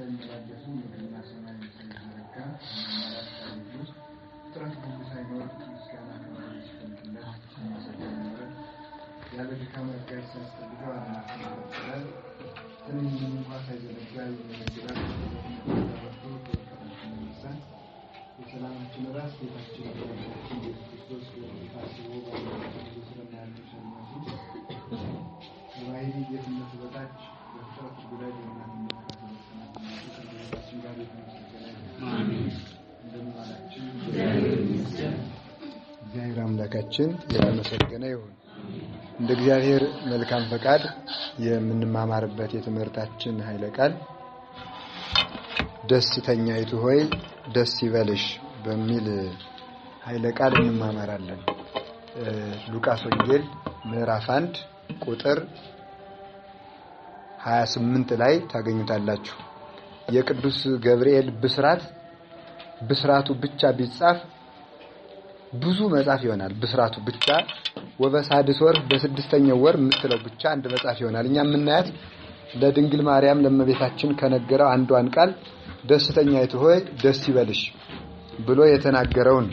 ሳይመላለሱ ምድርና ሰማይ ሳይዘረጋ ማራታው ጥረት ሁሉ ሳይኖር ምስጋና ከማለት ይፈልግለት መሰለኝ ያለ ድካም ጋር ሳይስተልገው አናፈራል ትንሽ እንኳን ሳይዘረጋ የሚያጅራት የሰላማችን ራስ ጌታችን ኢየሱስ ክርስቶስ ታስቦ ባለበት ስለማያልፍ ሰማቱ ወይም የትነት በታች በፍጥረት ጉዳይ እግዚአብሔር አምላካችን የተመሰገነ ይሁን። እንደ እግዚአብሔር መልካም ፈቃድ የምንማማርበት የትምህርታችን ኃይለ ቃል ደስተኛይቱ ሆይ ደስ ይበልሽ በሚል ኃይለ ቃል እንማማራለን። ሉቃስ ወንጌል ምዕራፍ 1 ቁጥር 28 ላይ ታገኙታላችሁ። የቅዱስ ገብርኤል ብስራቱ ብቻ ቢጻፍ ብዙ መጽሐፍ ይሆናል። ብስራቱ ብቻ ወበሳድስ ወር በስድስተኛው ወር የምትለው ብቻ አንድ መጽሐፍ ይሆናል። እኛ የምናያት ለድንግል ማርያም ለእመቤታችን ከነገረው አንዷን ቃል ደስተኛይቱ ሆይ ደስ ይበልሽ ብሎ የተናገረውን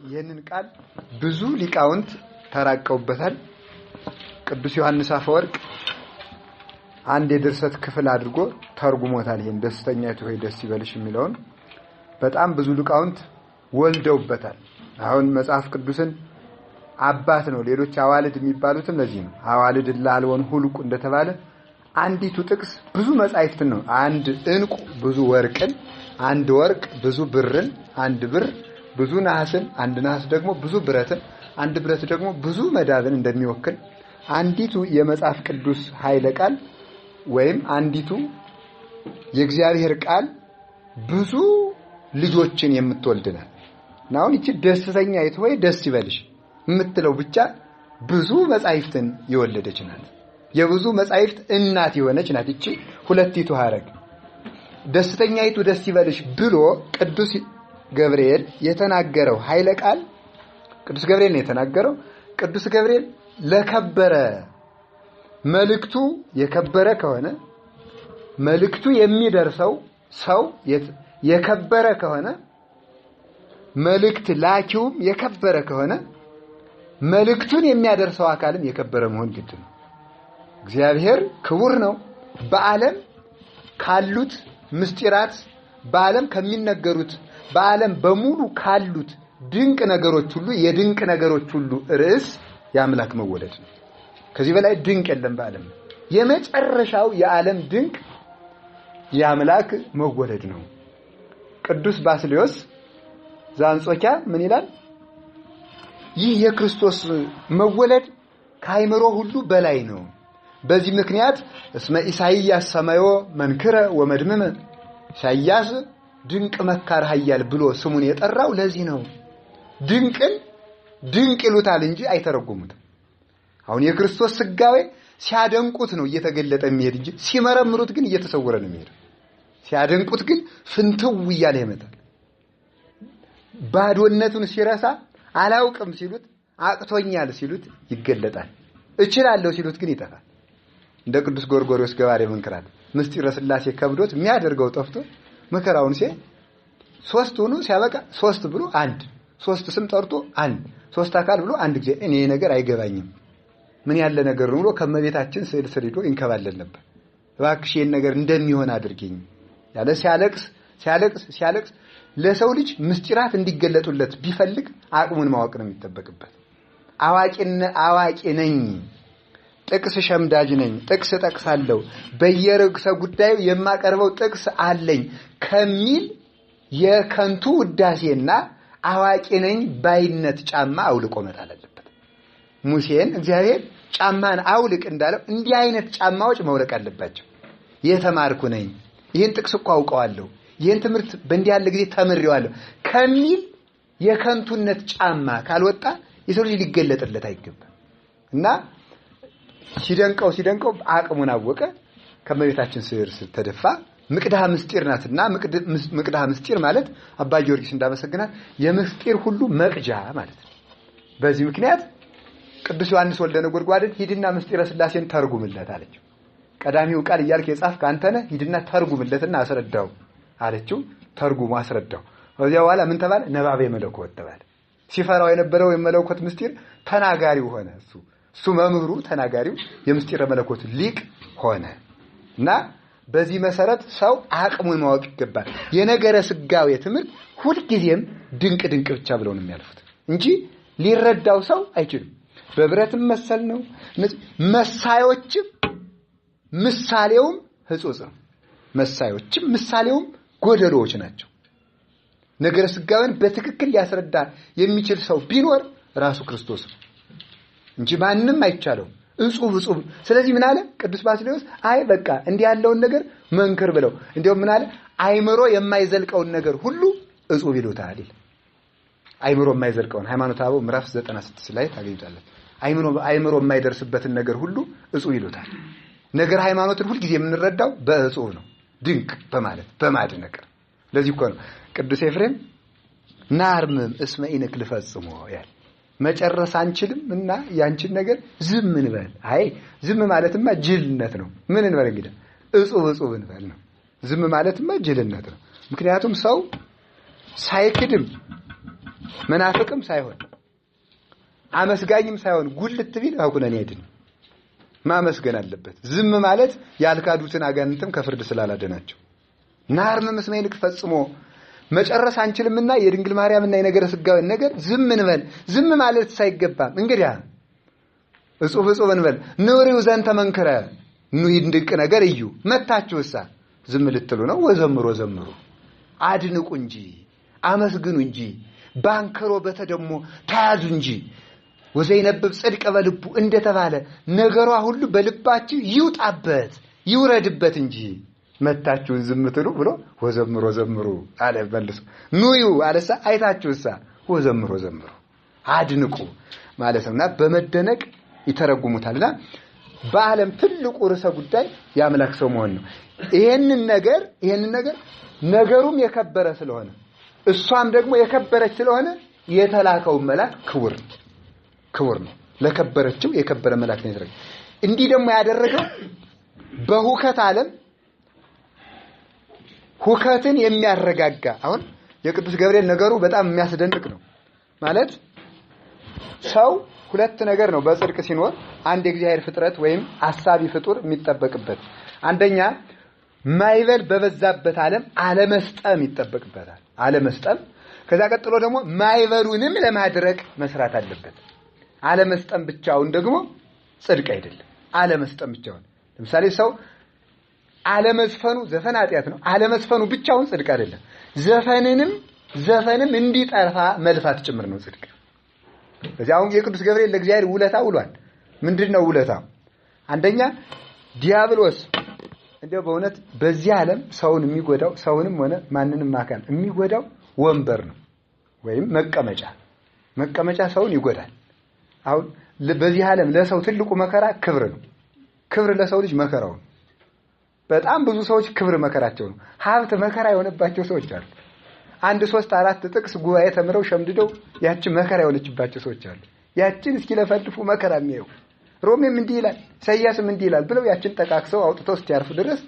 ይህንን ቃል ብዙ ሊቃውንት ተራቀውበታል። ቅዱስ ዮሐንስ አፈወርቅ አንድ የድርሰት ክፍል አድርጎ ተርጉሞታል። ይሄን ደስተኛይቱ ሆይ ደስ ይበልሽ የሚለውን በጣም ብዙ ሊቃውንት ወልደውበታል። አሁን መጽሐፍ ቅዱስን አባት ነው። ሌሎች አዋልድ የሚባሉትም ለዚህ ነው። አዋልድ ላልወን ሁልቁ እንደተባለ አንዲቱ ጥቅስ ብዙ መጻሕፍትን ነው። አንድ ዕንቁ ብዙ ወርቅን፣ አንድ ወርቅ ብዙ ብርን፣ አንድ ብር ብዙ ነሐስን፣ አንድ ነሐስ ደግሞ ብዙ ብረትን፣ አንድ ብረት ደግሞ ብዙ መዳብን እንደሚወክል አንዲቱ የመጽሐፍ ቅዱስ ኃይለ ቃል ወይም አንዲቱ የእግዚአብሔር ቃል ብዙ ልጆችን የምትወልድናል። ናውን እቺ ደስተኛይቱ ሆይ ደስ ይበልሽ የምትለው ብቻ ብዙ መጻሕፍትን የወለደች ናት። የብዙ መጻሕፍት እናት የሆነች ናት። እቺ ሁለቲቱ ሐረግ ደስተኛይቱ ደስ ይበልሽ ብሎ ቅዱስ ገብርኤል የተናገረው ኃይለ ቃል ቅዱስ ገብርኤል ነው የተናገረው። ቅዱስ ገብርኤል ለከበረ መልእክቱ የከበረ ከሆነ መልእክቱ የሚደርሰው ሰው የከበረ ከሆነ መልእክት ላኪውም የከበረ ከሆነ መልእክቱን የሚያደርሰው አካልም የከበረ መሆን ግድ ነው። እግዚአብሔር ክቡር ነው። በዓለም ካሉት ምስጢራት በዓለም ከሚነገሩት በዓለም በሙሉ ካሉት ድንቅ ነገሮች ሁሉ የድንቅ ነገሮች ሁሉ ርዕስ የአምላክ መወለድ ነው። ከዚህ በላይ ድንቅ የለም በዓለም። የመጨረሻው የዓለም ድንቅ የአምላክ መወለድ ነው። ቅዱስ ባስልዮስ ዘአንጾኪያ ምን ይላል? ይህ የክርስቶስ መወለድ ከአይምሮ ሁሉ በላይ ነው። በዚህ ምክንያት እስመ ኢሳይያስ ሰማዮ መንክረ ወመድመመ ኢሳይያስ ድንቅ መካር ኃያል ብሎ ስሙን የጠራው ለዚህ ነው። ድንቅን ድንቅ ይሉታል እንጂ አይተረጉሙትም። አሁን የክርስቶስ ስጋዌ ሲያደንቁት ነው እየተገለጠ የሚሄድ እንጂ ሲመረምሩት ግን እየተሰወረ ነው የሚሄድ። ሲያደንቁት ግን ፍንትው እያለ ይመጣል። ባዶነቱን ሲረሳ አላውቅም ሲሉት አቅቶኛል ሲሉት ይገለጣል። እችላለሁ ሲሉት ግን ይጠፋል። እንደ ቅዱስ ጎርጎርዮስ ገባሬ መንክራት ምስጢረ ሥላሴ ከብዶት የሚያደርገው ጠፍቶ መከራውን ሲያይ ሶስት ሆኖ ሲያበቃ ሶስት ብሎ አንድ፣ ሶስት ስም ጠርቶ አንድ፣ ሶስት አካል ብሎ አንድ ጊዜ እኔ ነገር አይገባኝም ምን ያለ ነገር ነው ብሎ ከመቤታችን ስዕል ስር ሄዶ ይንከባለል ነበር። እባክሽ ይሄን ነገር እንደሚሆን አድርጊኝ ያለ ሲያለቅስ ለሰው ልጅ ምስጢራት እንዲገለጡለት ቢፈልግ አቅሙን ማወቅ ነው የሚጠበቅበት። አዋቂ ነኝ፣ ጥቅስ ሸምዳጅ ነኝ፣ ጥቅስ ጠቅሳለሁ፣ በየርዕሰ ጉዳዩ የማቀርበው ጥቅስ አለኝ ከሚል የከንቱ ውዳሴና አዋቂ ነኝ ባይነት ጫማ አውልቆ መጣል አለበት። ሙሴን እግዚአብሔር ጫማን አውልቅ እንዳለው እንዲህ አይነት ጫማዎች መውለቅ አለባቸው። የተማርኩ ነኝ፣ ይህን ጥቅስ እኮ አውቀዋለሁ፣ ይህን ትምህርት በእንዲህ ያለ ጊዜ ተምሬዋለሁ ከሚል የከንቱነት ጫማ ካልወጣ የሰው ልጅ ሊገለጥለት አይገባም። እና ሲደንቀው አቅሙን አወቀ። ከመቤታችን ስር ተደፋ። ምቅዳህ ምስጢር ናትና ምቅዳህ ምስጢር ማለት አባ ጊዮርጊስ እንዳመሰግናት የምስጢር ሁሉ መቅጃ ማለት ነው። በዚህ ምክንያት ቅዱስ ዮሐንስ ወልደ ነጎድጓድን ሂድና ምስጢረ ሥላሴን ተርጉምለት አለችው። ቀዳሚው ቃል እያልክ የጻፍክ አንተ ነህ ሂድና ተርጉምለትና አስረዳው አለችው ተርጉሙ አስረዳው ከዚያ በኋላ ምን ተባለ ነባቤ መለኮት ተባለ ሲፈራው የነበረው የመለኮት ምስጢር ተናጋሪው ሆነ እሱ መምህሩ ተናጋሪው የምስጢር መለኮት ሊቅ ሆነ እና በዚህ መሰረት ሰው አቅሙን ማወቅ ይገባል የነገረ ስጋዌ ትምህርት ሁሉ ጊዜም ድንቅ ብቻ ብለው ነው የሚያልፉት እንጂ ሊረዳው ሰው አይችልም በብረትም መሰል ነው መሳዮችም ምሳሌውም ህጹጽ ነው መሳዮችም ምሳሌውም ጎደሎዎች ናቸው ነገረ ስጋዌን በትክክል ሊያስረዳ የሚችል ሰው ቢኖር ራሱ ክርስቶስ ነው እንጂ ማንንም አይቻለው እጹብ ስለዚህ ምን አለ ቅዱስ ባስልዮስ አይ በቃ እንዲህ ያለውን ነገር መንክር ብለው እንዴው ምን አለ አይምሮ የማይዘልቀውን ነገር ሁሉ እጹብ ይሉታል አይምሮ የማይዘልቀውን ሃይማኖተ አበው ምዕራፍ 96 ላይ ታገኙታላችሁ አይምሮ የማይደርስበትን ነገር ሁሉ እጹብ ይሉታል ነገር ሃይማኖትን ሁሉ ጊዜ የምንረዳው በእጹብ ነው ድንቅ በማለት በማድነቅ ለዚህ እኮ ነው ቅዱስ ኤፍሬም ናርምም እስመ ኢንክ ልፈጽሞ ያል መጨረስ አንችልም እና ያንቺን ነገር ዝም እንበል አይ ዝም ማለትማ ጅልነት ነው ምን እንበል እንግዲህ እጹብ እንበል ነው ዝም ማለትማ ጅልነት ነው ምክንያቱም ሰው ሳይክድም መናፍቅም ሳይሆን አመስጋኝም ሳይሆን ጉልት ቢል አውቁነን ይሄድን ማመስገን አለበት ዝም ማለት ያልካዱትን አጋንንትም ከፍርድ ስላላደናቸው ናርምም እስመ ኢንክ ፈጽሞ መጨረስ አንችልምና የድንግል ማርያምና የነገረ ስጋዌ ነገር ዝም እንበል ዝም ማለት ሳይገባም እንግዲያ እጹብ እንበል ኑሪው ዘንተ መንከረ ኑሂድ ድንቅ ነገር እዩ መታችሁሳ ዝም ልትሉ ነው ወዘምሩ አድንቁ እንጂ አመስግኑ እንጂ ባንከሮ በተደሞ ታያዙ እንጂ ወዘይነብብ ጽድቅ በልቡ እንደተባለ ነገሯ ሁሉ በልባችሁ ይውጣበት ይውረድበት እንጂ መታችሁን ዝም ትሉ ብሎ ወዘምሩ አለ መልሶ ኑዩ አለሳ አይታችሁሳ ወዘምሩ አድንቁ ማለት ነውና በመደነቅ ይተረጉሙታልና በዓለም ትልቁ ርዕሰ ጉዳይ ያምላክ ሰው መሆን ነው ይሄንን ነገር ነገሩም የከበረ ስለሆነ እሷም ደግሞ የከበረች ስለሆነ የተላከው መልአክ ክቡር ነው ለከበረችው የከበረ መልአክ ነው ያደረገው እንዲህ ደግሞ ያደረገው በሁከት ዓለም ሁከትን የሚያረጋጋ አሁን የቅዱስ ገብርኤል ነገሩ በጣም የሚያስደንቅ ነው ማለት ሰው ሁለት ነገር ነው በጽድቅ ሲኖር አንድ የእግዚአብሔር ፍጥረት ወይም አሳቢ ፍጡር የሚጠበቅበት አንደኛ ማይበል በበዛበት ዓለም አለመስጠም ይጠበቅበታል አለመስጠም ከዛ ቀጥሎ ደግሞ ማይበሉንም ለማድረቅ መስራት አለበት አለመስጠም ብቻውን ደግሞ ጽድቅ አይደለም አለመስጠም ብቻውን ለምሳሌ ሰው አለመስፈኑ ዘፈን ኃጢያት ነው አለመስፈኑ ብቻውን ጽድቅ አይደለም ዘፈንም እንዲጠፋ መልፋት ጭምር ነው ጽድቅ በዚያው የቅዱስ ገብርኤል ለእግዚአብሔር ውለታ ውሏል ምንድነው ውለታ አንደኛ ዲያብሎስ እንደው በእውነት በዚህ ዓለም ሰውን የሚጎዳው ሰውንም ሆነ ማንንም አካል የሚጎዳው ወንበር ነው ወይም መቀመጫ ሰውን ይጎዳል አሁን በዚህ ዓለም ለሰው ትልቁ መከራ ክብር ነው ክብር ለሰው ልጅ መከራው በጣም ብዙ ሰዎች ክብር መከራቸው ነው ሀብት መከራ የሆነባቸው ሰዎች አሉ 1 3 4 ጥቅስ ጉባኤ ተምረው ሸምድደው ያቺ መከራ የሆነችባቸው ሰዎች አሉ ያቺን እስኪ ለፈልፉ መከራ የሚያዩ ሮሜም እንዲህ ይላል ኢሳይያስም እንዲህ ይላል ብለው ያቺን ጠቃቅሰው አውጥተው እስኪያርፉ ድረስ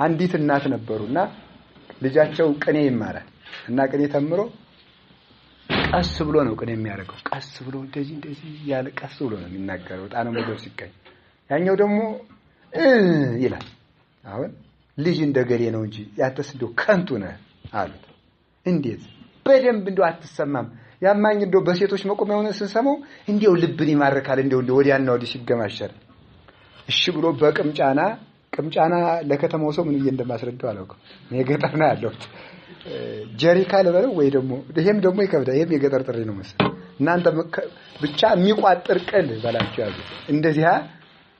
አንዲት እናት ነበሩና ልጃቸው ቅኔ ይማራል እና ቅኔ ተምሮ ቀስ ብሎ ነው ቅኔ የሚያደርገው ቀስ ብሎ እንደዚህ ያለ ቀስ ብሎ ነው የሚናገረው ጣነ ሞገር ሲቀኝ ያኛው ደግሞ ይላል አሁን ልጅ እንደገሌ ነው እንጂ ያንተስ እንደው ከንቱ ነህ አሉት እንዴት በደንብ እንደው አትሰማም ያማኝ እንደው በሴቶች መቆሚያ ሆነ ስንሰማው እንደው ልብን ይማርካል እንደው ወዲያና ወዲህ ሲገማሸር እሺ ብሎ ቅምጫና ለከተማው ሰው ምን እንደማስረዳው አላውቅም የገጠር ነው ያለው ጀሪካ ለበለው ወይ ደግሞ ይሄም ደግሞ ይከብዳል ይሄም የገጠር ጥሪ ነው መሰለኝ እናንተ ብቻ የሚቋጥር ቅል ባላችሁ ያዙ እንደዚያ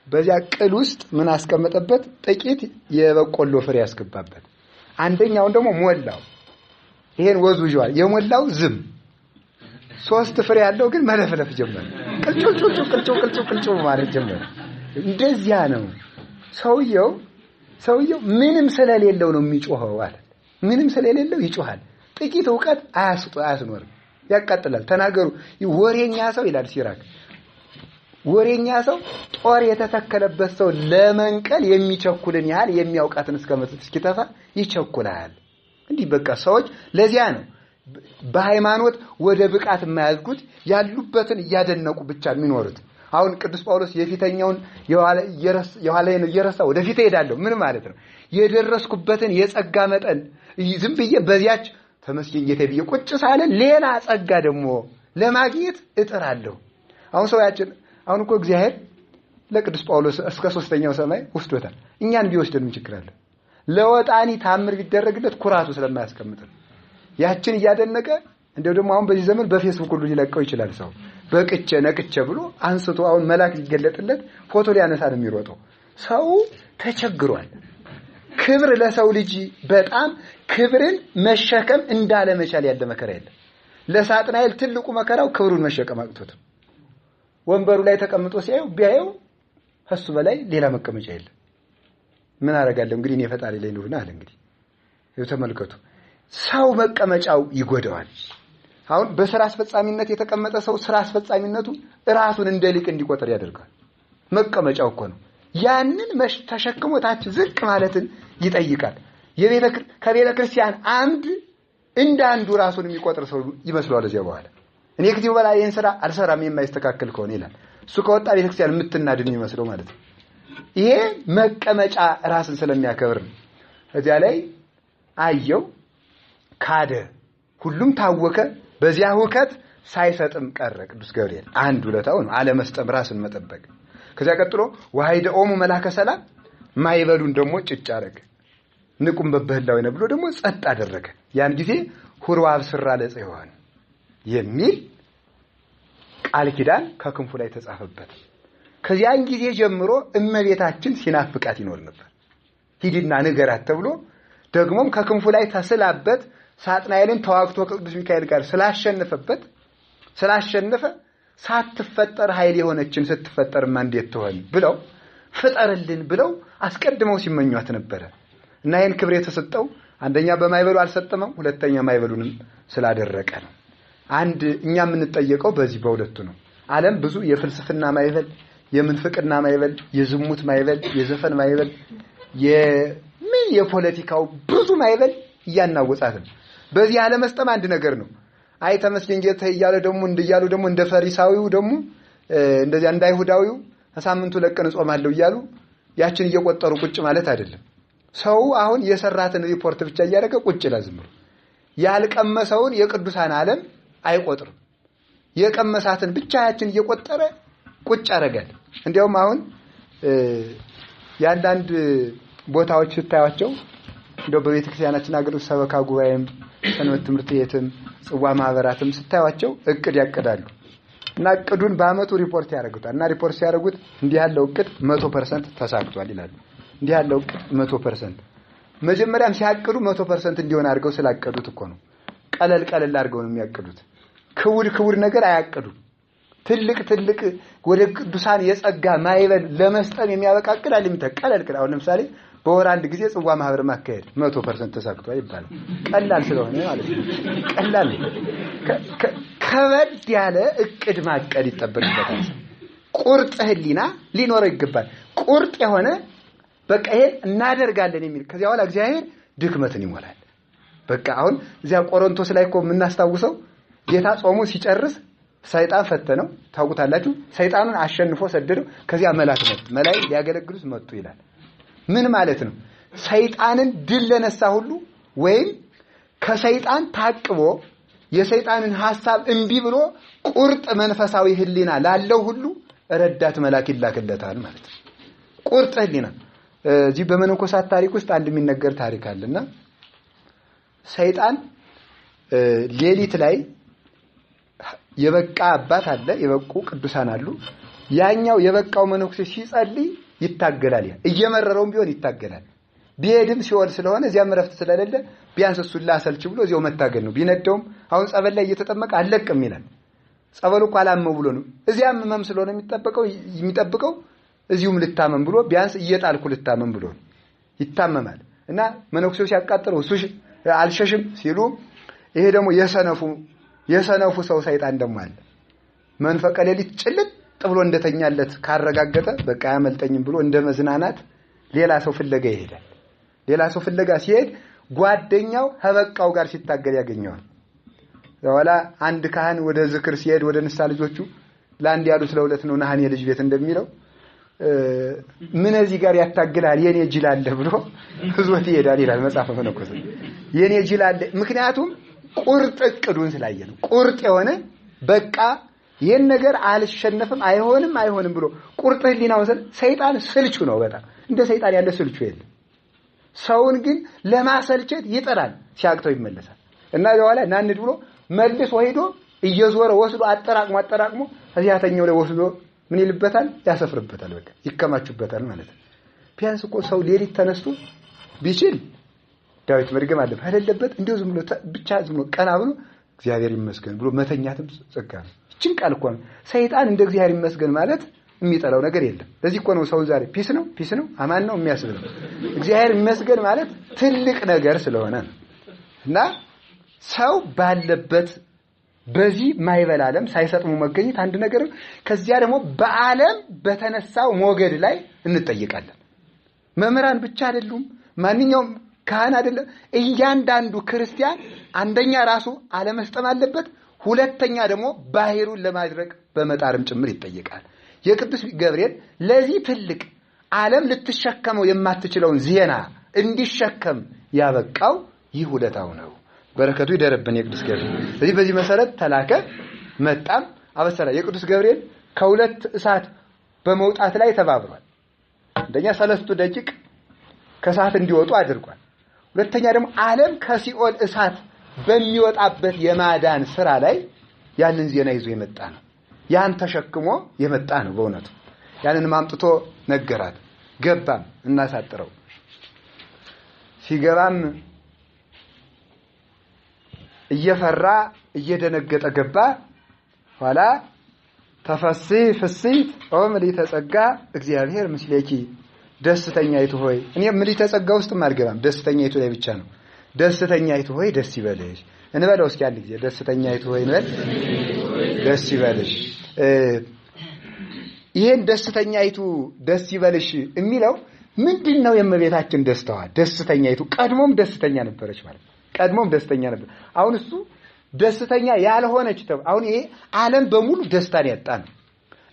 በዚያ ቅል ውስጥ ምን አስቀመጠበት ጥቂት የበቆሎ ፍሬ ያስገባበት አንደኛው ደግሞ ሞላው ይሄን ወዙጇል የሞላው ዝም 3 ፍሬ ያለው ግን መለፍለፍ ጀመረ ቅልጭ ማለት ጀመረ እንደዚያ ነው ሰውየው ምንም ስለሌለው ነው የሚጮኸው አለ ምንም ስለሌለው ይጮሃል ጥቂት ዕውቀት አያስኖርም ያቃጥላል ተናገሩ ወሬኛ ሰው ይላል ሲራክ ወሬኛ ሰው ጦር የተተከለበት ሰው ለመንቀል የሚቸኩልን ያህል የሚያውቃትን እስከመጥቶ እስኪተፋ ይቸኩላል። እንዲህ በቃ ሰዎች ለዚያ ነው በሃይማኖት ወደ ብቃት የማያዝጉት ያሉበትን ያደነቁ ብቻ የሚኖሩት። አሁን ቅዱስ ጳውሎስ የፊተኛውን የኋላዬን እየረሳ ወደፊት እሄዳለሁ ምን ማለት ነው? የደረስኩበትን የጸጋ መጠን ዝም ብዬ በዚያች ተመስገን ጌታዬ ብዬ ቁጭ ሳለ ሌላ ጸጋ ደግሞ ለማግኘት እጥራለሁ። አሁን ሰውያችን አሁን እኮ እግዚአብሔር ለቅዱስ ጳውሎስ እስከ 3ኛው ሰማይ ወስዶታል። እኛን ቢወስደን ምን ችግር አለ? ለወጣኒ ታምር ቢደረግለት ኩራቱ ስለማያስቀምጥ ያችን እያደነቀ እንደው ደግሞ አሁን በዚህ ዘመን በፌስቡክ ሁሉ ሊለቀው ይችላል። ሰው በቅቼ ነቅቼ ብሎ አንስቶ አሁን መልአክ ሊገለጥለት ፎቶ ሊያነሳ ነው የሚሮጠው። ሰው ተቸግሯል። ክብር ለሰው ልጅ በጣም ክብርን መሸከም እንዳለ መቻል ያለ መከራ የለም። ለሳጥናኤል ትልቁ መከራው ክብሩን መሸከም አቅቶት ወንበሩ ላይ ተቀምጦ ሲያየው ቢያየው ከሱ በላይ ሌላ መቀመጫ የለም። ምን አደርጋለሁ እንግዲህ እኔ ፈጣሪ ላይ ነውና አለ። እንግዲህ ተመልከቱ ሰው መቀመጫው ይጎዳዋል። አሁን በስራ አስፈጻሚነት የተቀመጠ ሰው ስራ አስፈጻሚነቱ ራሱን እንደ ሊቅ እንዲቆጠር ያደርጋል። መቀመጫው እኮ ነው። ያንን ተሸክሞ ታች ዝቅ ማለትን ይጠይቃል። ከቤተ ክርስቲያን አምድ እንደ አንዱ ራሱን የሚቆጥር ሰው ይመስላል። እዚያ በኋላ እኔ ከዚህ በኋላ ይሄን ስራ አልሰራም የማይስተካከል ከሆነ ይላል። እሱ ከወጣ ቤተ ክርስቲያን የምትናድን ይመስለው ማለት ነው። ይሄ መቀመጫ ራስን ስለሚያከብር ነው። እዚያ ላይ አየው ካደ፣ ሁሉም ታወከ። በዚያ ሁከት ሳይሰጥም ቀረ ቅዱስ ገብርኤል። አንድ ውለታው ነው አለመስጠም፣ ራስን መጠበቅ። ከዚያ ቀጥሎ ወሃይደኦሙ መላከ ሰላም ማይበሉን ደግሞ ጭጭ አደረገ። ንቁም በበህላው ነው ብሎ ደግሞ ጸጥ አደረገ። ያን ጊዜ ሁርዋብ ስራ ለጽዮን የሚል ቃል ኪዳን ከክንፉ ላይ ተጻፈበት። ከዚያን ጊዜ ጀምሮ እመቤታችን ሲናፍቃት ይኖር ነበር። ሂድና ንገራት ተብሎ ደግሞም ከክንፉ ላይ ተስላበት ሳጥናኤልን ተዋግቶ ከቅዱስ ሚካኤል ጋር ስላሸነፈ ሳትፈጠር ኃይል የሆነችን ስትፈጠርማ እንዴት ትሆን ብለው ፍጠርልን ብለው አስቀድመው ሲመኟት ነበር። እና ይሄን ክብር የተሰጠው አንደኛ በማይበሉ አልሰጠመም፣ ሁለተኛ ማይበሉንም ስላደረቀ ነው። አንድ እኛ የምንጠየቀው በዚህ በሁለቱ ነው። ዓለም ብዙ የፍልስፍና ማይበል፣ የምንፍቅና ማይበል፣ የዝሙት ማይበል፣ የዘፈን ማይበል፣ የፖለቲካው ብዙ ማይበል እያናወጻት ነው። በዚህ አለመስጠም አንድ ነገር ነው። አይ ተመስገን ጌታዬ እያለ ደግሞ እንደያሉ ደግሞ እንደ ፈሪሳዊው ደግሞ እንደዚያ እንደ አይሁዳዊው ሳምንቱ ለቀን ጾማለሁ እያሉ ያችን እየቆጠሩ ቁጭ ማለት አይደለም። ሰው አሁን የሰራትን ሪፖርት ብቻ እያደረገ ቁጭ ለዝምሩ ያልቀመሰውን የቅዱሳን ዓለም አይቆጥርም። የቀመሳትን ብቻ ያችን እየቆጠረ ቁጭ ያደርጋል። እንዲያውም አሁን ያንዳንድ ቦታዎች ስታያቸው እንደው በቤተክርስቲያናችን አገር ሰበካ ጉባኤም ሰንበት ትምህርት ቤትም ጽዋ ማህበራትም ስታያቸው እቅድ ያቀዳሉ እና እቅዱን በአመቱ ሪፖርት ያደርጉታል። እና ሪፖርት ሲያደርጉት እንዲህ ያለው እቅድ 100% ተሳክቷል ይላሉ። እንዲህ ያለው እቅድ 100% መጀመሪያም ሲያቅዱ 100% እንዲሆን አድርገው ስላቀዱት እኮ ነው። ቀለል አድርገው ነው የሚያቅዱት። ክቡር ነገር አያቅዱም። ትልቅ ወደ ቅዱሳን የጸጋ ማይበል ለመስጠት የሚያበቃቅል ቀለል አሁን ለምሳሌ በወር አንድ ጊዜ ጽዋ ማህበር ማካሄድ 100% ተሳክቷል ይባላል። ቀላል ስለሆነ ማለት ነው። ቀላል ከበድ ያለ እቅድ ማቀድ ይጠበቅበታል። ቁርጥ ህሊና ሊኖረው ይገባል። ቁርጥ የሆነ በቃ ይሄ እናደርጋለን የሚል ከዚያ በኋላ እግዚአብሔር ድክመትን ይሞላል። በቃ አሁን እዚያ ቆሮንቶስ ላይ እኮ የምናስታውሰው ጌታ ጾሙ ሲጨርስ ሰይጣን ፈተነው። ታውቁታላችሁ። ሰይጣኑን አሸንፎ ሰደደው። ከዚያ መላእክት ሊያገለግሉት መጡ ይላል። ምን ማለት ነው? ሰይጣንን ድል ለነሳ ሁሉ ወይም ከሰይጣን ታቅቦ የሰይጣንን ሐሳብ እንቢ ብሎ ቁርጥ መንፈሳዊ ህሊና ላለው ሁሉ ረዳት መልአክ ይላክለታል ማለት ነው። ቁርጥ ህሊና እዚህ በመነኮሳት ታሪክ ውስጥ አንድ የሚነገር ታሪክ አለና ሰይጣን ሌሊት ላይ የበቃ አባት አለ፣ የበቁ ቅዱሳን አሉ። ያኛው የበቃው መነኩሴ ሲጸልይ ይታገላል። እየመረረውም ቢሆን ይታገላል። ቢሄድም ሲወል ስለሆነ እዚያም ረፍት ስለሌለ ቢያንስ እሱ ላሰልች ብሎ እዚያው መታገል ነው። ቢነደውም አሁን ጸበል ላይ እየተጠመቀ አለቅም ይላል። ጸበሉ እኮ አላመው ብሎ ነው። እዚያም መም ስለሆነ የሚጠብቀው እዚሁም ልታመም ብሎ ቢያንስ እየጣልኩ ልታመም ብሎ ይታመማል። እና መነኩሴው ሲያቃጥለው እሱ አልሸሽም ሲሉ ይሄ ደግሞ የሰነፉ ሰው ሰይጣን ደግሞ አለ። መንፈቀ ሌሊት ጭልጥ ብሎ እንደተኛለት ካረጋገጠ በቃ ያመልጠኝም ብሎ እንደመዝናናት ሌላ ሰው ፍለጋ ይሄዳል። ሌላ ሰው ፍለጋ ሲሄድ ጓደኛው ከበቃው ጋር ሲታገል ያገኘዋል። ያዋላ አንድ ካህን ወደ ዝክር ሲሄድ ወደ ንሳ ልጆቹ ለአንድ ያሉት ለሁለት ነው ነሐን የልጅ ቤት እንደሚለው ምን እዚህ ጋር ያታግላል የኔ ጅል አለ ብሎ ህዝቦት ይሄዳል ይላል መጽሐፈ መነኮስ። የኔ ጅል አለ ምክንያቱም ቁርጥ እቅዱን ስላየ ነው። ቁርጥ የሆነ በቃ ይሄን ነገር አልሸነፍም አይሆንም ብሎ ቁርጥ ህሊናው ሰይጣን ስልቹ ነው። በጣም እንደ ሰይጣን ያለ ስልቹ የለም። ሰውን ግን ለማሰልቸት ይጠራል፣ ሲያቅተው ይመለሳል። እና በኋላ ናንድ ብሎ መልሶ ሄዶ እየዞረ ወስዶ አጠራቅሞ እዚያተኛው ላይ ወስዶ ምን ይልበታል? ያሰፍርበታል። በቃ ይከማቹበታል ማለት ነው። ቢያንስ እኮ ሰው ሌሊት ተነስቶ ቢችል ዳዊት መድገም አለበት አይደለበት? እንደው ዝም ብሎ ቀና ብሎ እግዚአብሔር ይመስገን ብሎ መተኛትም ጸጋ ነው። እቺን ቃል እኮ ሰይጣን እንደ እግዚአብሔር ይመስገን ማለት የሚጠላው ነገር የለም። ለዚህ እኮ ነው ሰው ዛሬ ፒስ ነው አማን ነው የሚያስብለው። እግዚአብሔር ይመስገን ማለት ትልቅ ነገር ስለሆነ ነው። እና ሰው ባለበት በዚህ ማይበል ዓለም ሳይሰጥሙ መገኘት አንድ ነገር። ከዚያ ደግሞ በዓለም በተነሳው ሞገድ ላይ እንጠይቃለን። መምህራን ብቻ አይደሉም፣ ማንኛውም ካህን አይደለም። እያንዳንዱ ክርስቲያን አንደኛ ራሱ አለመስጠም አለበት፣ ሁለተኛ ደግሞ ባህሩን ለማድረግ በመጣርም ጭምር ይጠይቃል። የቅዱስ ገብርኤል ለዚህ ትልቅ ዓለም ልትሸከመው የማትችለውን ዜና እንዲሸከም ያበቃው ይህ ውለታው ነው። በረከቱ ይደረብን የቅዱስ ገብርኤል። በዚህ መሰረት ተላከ፣ መጣም አበሰራ። የቅዱስ ገብርኤል ከሁለት እሳት በመውጣት ላይ ተባብሯል። አንደኛ 3 ደቂቅ ከእሳት እንዲወጡ አድርጓል። ሁለተኛ ደግሞ ዓለም ከሲኦል እሳት በሚወጣበት የማዳን ስራ ላይ ያንን ዜና ይዞ የመጣ ነው። ያን ተሸክሞ የመጣ ነው። በእውነቱ ያንን ማምጥቶ ነገራት። ገባም እናሳጥረው ሲገባም እየፈራ እየደነገጠ ገባ። ኋላ ተፈሲ ፍሲት ኦምሊተ ጸጋ እግዚአብሔር ምስሌኪ ደስተኛይቱ ሆይ እኔ ምሊተ ጸጋ ውስጥም አልገባም። ደስተኛይቱ ላይ ብቻ ነው። ደስተኛይቱ ሆይ ደስ ይበልሽ እንበለው እስኪ አንድ ጊዜ ደስተኛይቱ ሆይ እንበል። ደስ ይበልሽ። ይሄን ደስተኛይቱ ደስ ይበልሽ የሚለው ምንድነው? የእመቤታችን ደስታዋ ደስተኛይቱ ቀድሞም ደስተኛ ነበረች ማለት ነው። ቀድሞም ደስተኛ ነበር። አሁን እሱ ደስተኛ ያልሆነች ተው። አሁን ይሄ ዓለም በሙሉ ደስታን ያጣ ነው።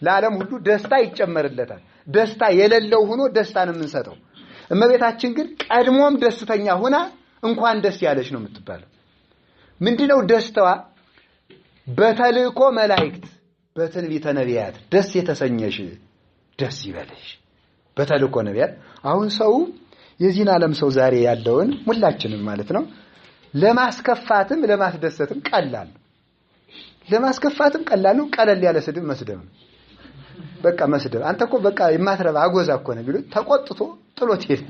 ለዓለም ሁሉ ደስታ ይጨመርለታል። ደስታ የሌለው ሆኖ ደስታን የምንሰጠው እመቤታችን ግን ቀድሞም ደስተኛ ሆና እንኳን ደስ ያለሽ ነው የምትባለው። ምንድነው ደስታዋ? በተልእኮ መላእክት በትንቢተ ነቢያት ደስ የተሰኘሽ ደስ ይበልሽ። በተልእኮ ነቢያት አሁን ሰው የዚህን ዓለም ሰው ዛሬ ያለውን ሁላችንም ማለት ነው ለማስከፋትም ለማስደሰትም ቀላል ነው። ለማስከፋትም ቀላል ነው። ቀለል ያለ ስድብ መስደብ ነው። በቃ መስደብ አንተ እኮ በቃ የማትረባ አጎዛ እኮ ነው ቢሉ ተቆጥቶ ጥሎት ይሄድ።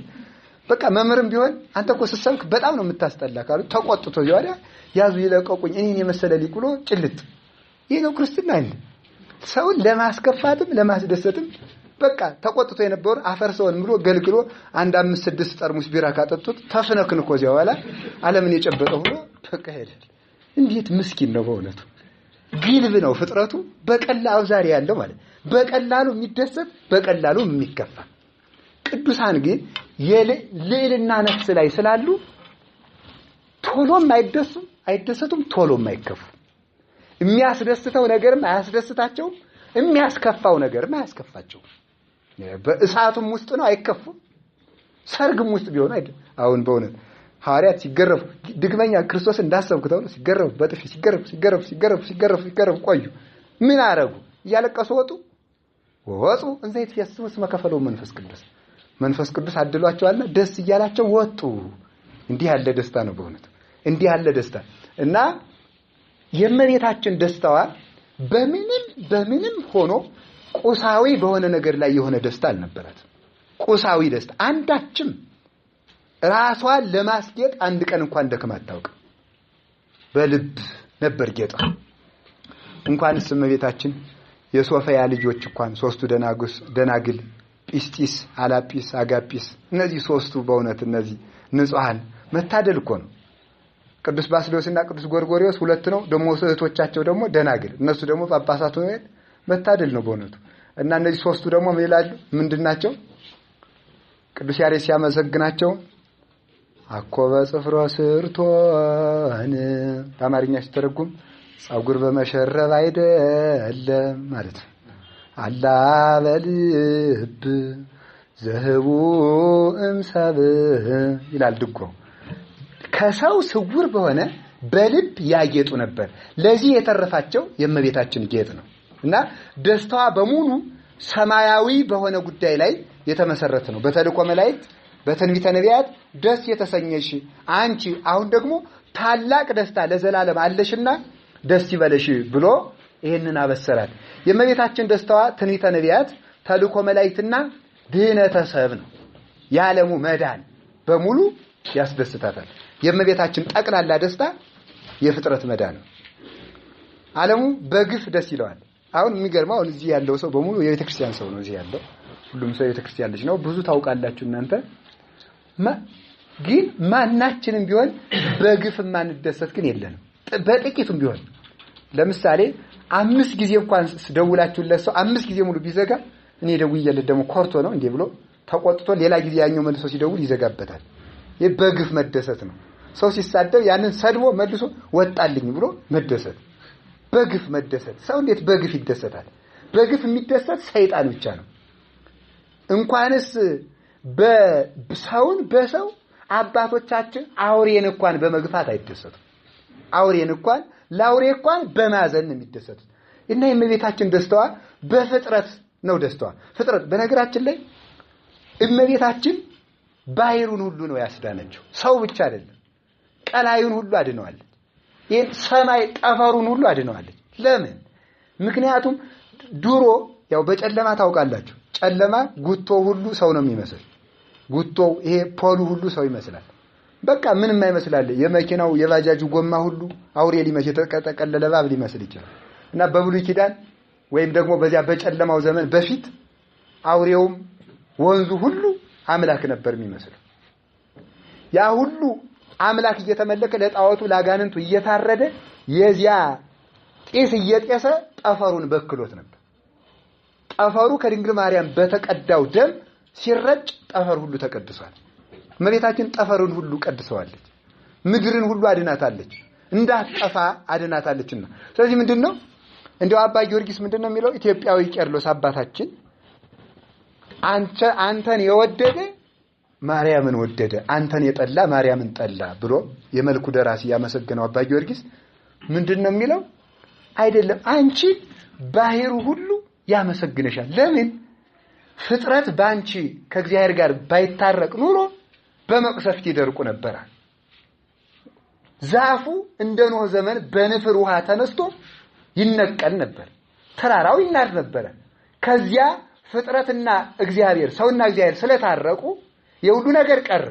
በቃ መምህርም ቢሆን አንተ እኮ ስትሰብክ በጣም ነው የምታስጠላ ካሉ ተቆጥቶ ይወዳ ያዙ ይለቀቁኝ እኔን የመሰለ ሊቁሎ ጭልጥ። ይሄ ነው ክርስትና አይደል? ሰውን ለማስከፋትም ለማስደሰትም በቃ ተቆጥቶ የነበረው አፈርሰውን ብሎ ገልግሎ 1 5 6 ጠርሙስ ቢራ ካጠጡት ተፍነክንኮ እዚያው በኋላ ዓለምን የጨበጠው ብሎ በቃ ሄዳል። እንዴት ምስኪን ነው በእውነቱ። ግልብ ነው ፍጥረቱ። በቀላሉ ዛሬ ያለው ማለት በቀላሉ የሚደሰት በቀላሉ የሚከፋ። ቅዱሳን ግን የልዕልና ነፍስ ላይ ስላሉ ቶሎም አይደሰቱም ቶሎም አይከፉ። የሚያስደስተው ነገርም አያስደስታቸውም፣ የሚያስከፋው ነገርም አያስከፋቸውም። በእሳቱም ውስጥ ነው አይከፉም። ሰርግም ውስጥ ቢሆን አይደል? አሁን በእውነት ሐዋርያት ሲገረፉ ድግመኛ ክርስቶስ እንዳሰብኩ ተብሎ ሲገረፉ በጥፊ ሲገረፉ ቆዩ። ምን አረጉ? እያለቀሱ ወጡ እንዘ ይትፈስሑ እስመ ከፈለው መንፈስ ቅዱስ አድሏቸዋልና ደስ እያላቸው ወጡ። እንዲህ ያለ ደስታ ነው በእውነት እንዲህ ያለ ደስታ። እና የእመቤታችን ደስታዋ በምንም ሆኖ ቁሳዊ በሆነ ነገር ላይ የሆነ ደስታ አልነበራት። ቁሳዊ ደስታ አንዳችም ራሷን ለማስጌጥ አንድ ቀን እንኳን ደክማ አታውቅም። በልብ ነበር ጌጧ። እንኳንስ እመቤታችን የሶፊያ ልጆች እንኳን 3ቱ ደናግል ጲስጢስ፣ አላጲስ፣ አጋጲስ እነዚህ 3ቱ በእውነት እነዚህ ንጹሃን መታደል እኮ ነው። ቅዱስ ባስልዮስና ቅዱስ ጎርጎርዮስ 2 ነው። ደሞ እህቶቻቸው ደግሞ ደናግል እነሱ ደግሞ ጳጳሳቱ መታደል ነው በእውነቱ። እና እነዚህ ሶስቱ ደግሞ ምን ይላሉ? ምንድናቸው? ቅዱስ ያሬድ ሲያመሰግናቸው አኮበ ጽፍሮ ስርቶን በአማርኛ ሲተረጉም ጸጉር በመሸረብ አይደለም ማለት ነው። አላ በልብ ዘህቡ እምሰብ ይላል ድጓ። ከሰው ስውር በሆነ በልብ ያጌጡ ነበር። ለዚህ የተረፋቸው የእመቤታችን ጌጥ ነው እና ደስታዋ በሙሉ ሰማያዊ በሆነ ጉዳይ ላይ የተመሰረተ ነው። በተልእኮ መላእክት በትንቢተ ነቢያት ደስ የተሰኘሽ አንቺ አሁን ደግሞ ታላቅ ደስታ ለዘላለም አለሽና ደስ ይበለሽ ብሎ ይሄንን አበሰራል። የእመቤታችን ደስታዋ ትንቢተ ነቢያት፣ ተልእኮ መላእክትና ድህነተ ሰብ ነው። የዓለሙ መዳን በሙሉ ያስደስታታል። የእመቤታችን ጠቅላላ ደስታ የፍጥረት መዳን ነው። ዓለሙ በግፍ ደስ ይለዋል። አሁን የሚገርመው አሁን እዚህ ያለው ሰው በሙሉ የቤተክርስቲያን ሰው ነው። እዚህ ያለው ሁሉም ሰው የቤተክርስቲያን ልጅ ነው። ብዙ ታውቃላችሁ እናንተ። ግን ማናችንም ቢሆን በግፍ ማንደሰት ግን የለንም። በጥቂቱም ቢሆን ለምሳሌ 5 ጊዜ እንኳን ደውላችሁለት ሰው 5 ጊዜ ሙሉ ቢዘጋ እኔ ደውዬለት ደግሞ ኮርቶ ነው እንዴ ብሎ ተቆጥቶ ሌላ ጊዜ ያኛው መልሶ ሲደውል ይዘጋበታል። ይሄ በግፍ መደሰት ነው። ሰው ሲሳደብ ያንን ሰድቦ መልሶ ወጣልኝ ብሎ መደሰት፣ በግፍ መደሰት። ሰው እንዴት በግፍ ይደሰታል? በግፍ የሚደሰት ሰይጣን ብቻ ነው። እንኳንስ በሰውን በሰው አባቶቻችን አውሬን እንኳን በመግፋት አይደሰቱም። አውሬን እንኳን ለአውሬ እንኳን በማዘን የሚደሰቱት እና የእመቤታችን ደስታዋ በፍጥረት ነው። ደስታዋ ፍጥረት በነገራችን ላይ እመቤታችን ባሕሩን ሁሉ ነው ያስዳነችው። ሰው ብቻ አይደለም፣ ቀላዩን ሁሉ አድነዋለች። ይሄን ሰማይ ጠፈሩን ሁሉ አድነዋለች። ለምን? ምክንያቱም ድሮ ያው በጨለማ ታውቃላችሁ፣ ጨለማ ጉቶ ሁሉ ሰው ነው የሚመስል። ጉቶው ይሄ ፖሉ ሁሉ ሰው ይመስላል። በቃ ምንም አይመስላል። የመኪናው የባጃጁ ጎማ ሁሉ አውሬ ሊመስል የተቀጠቀለለ እባብ ሊመስል ይችላል። እና በብሉይ ኪዳን ወይም ደግሞ በዚያ በጨለማው ዘመን በፊት አውሬውም ወንዙ ሁሉ አምላክ ነበር የሚመስለው። ያ ሁሉ አምላክ እየተመለከ ለጣዖቱ ላጋንንቱ እየታረደ የዚያ ጤስ እየጤሰ ጠፈሩን በክሎት ነበር። ጠፈሩ ከድንግል ማርያም በተቀዳው ደም ሲረጭ ጠፈር ሁሉ ተቀድሷል። እመቤታችን ጠፈሩን ሁሉ ቀድሰዋለች። ምድርን ሁሉ አድናታለች፣ እንዳትጠፋ አድናታለችና። ስለዚህ ምንድነው እንደው አባ ጊዮርጊስ ምንድነው የሚለው? ኢትዮጵያዊ ቄርሎስ አባታችን አንተን የወደደ ማርያምን ወደደ፣ አንተን የጠላ ማርያምን ጠላ ብሎ የመልኩ ደራሲ ያመሰገነው አባ ጊዮርጊስ ምንድነው የሚለው? አይደለም አንቺ ባሕሩ ሁሉ ያመሰግነሻል። ለምን? ፍጥረት ባንቺ ከእግዚአብሔር ጋር ባይታረቅ ኑሮ በመቅሰፍት ይደርቁ ነበር። ዛፉ እንደ ኖህ ዘመን በንፍር ውሃ ተነስቶ ይነቀል ነበር፣ ተራራው ይናድ ነበር። ከዚያ ፍጥረትና እግዚአብሔር ሰውና እግዚአብሔር ስለታረቁ የሁሉ ነገር ቀረ።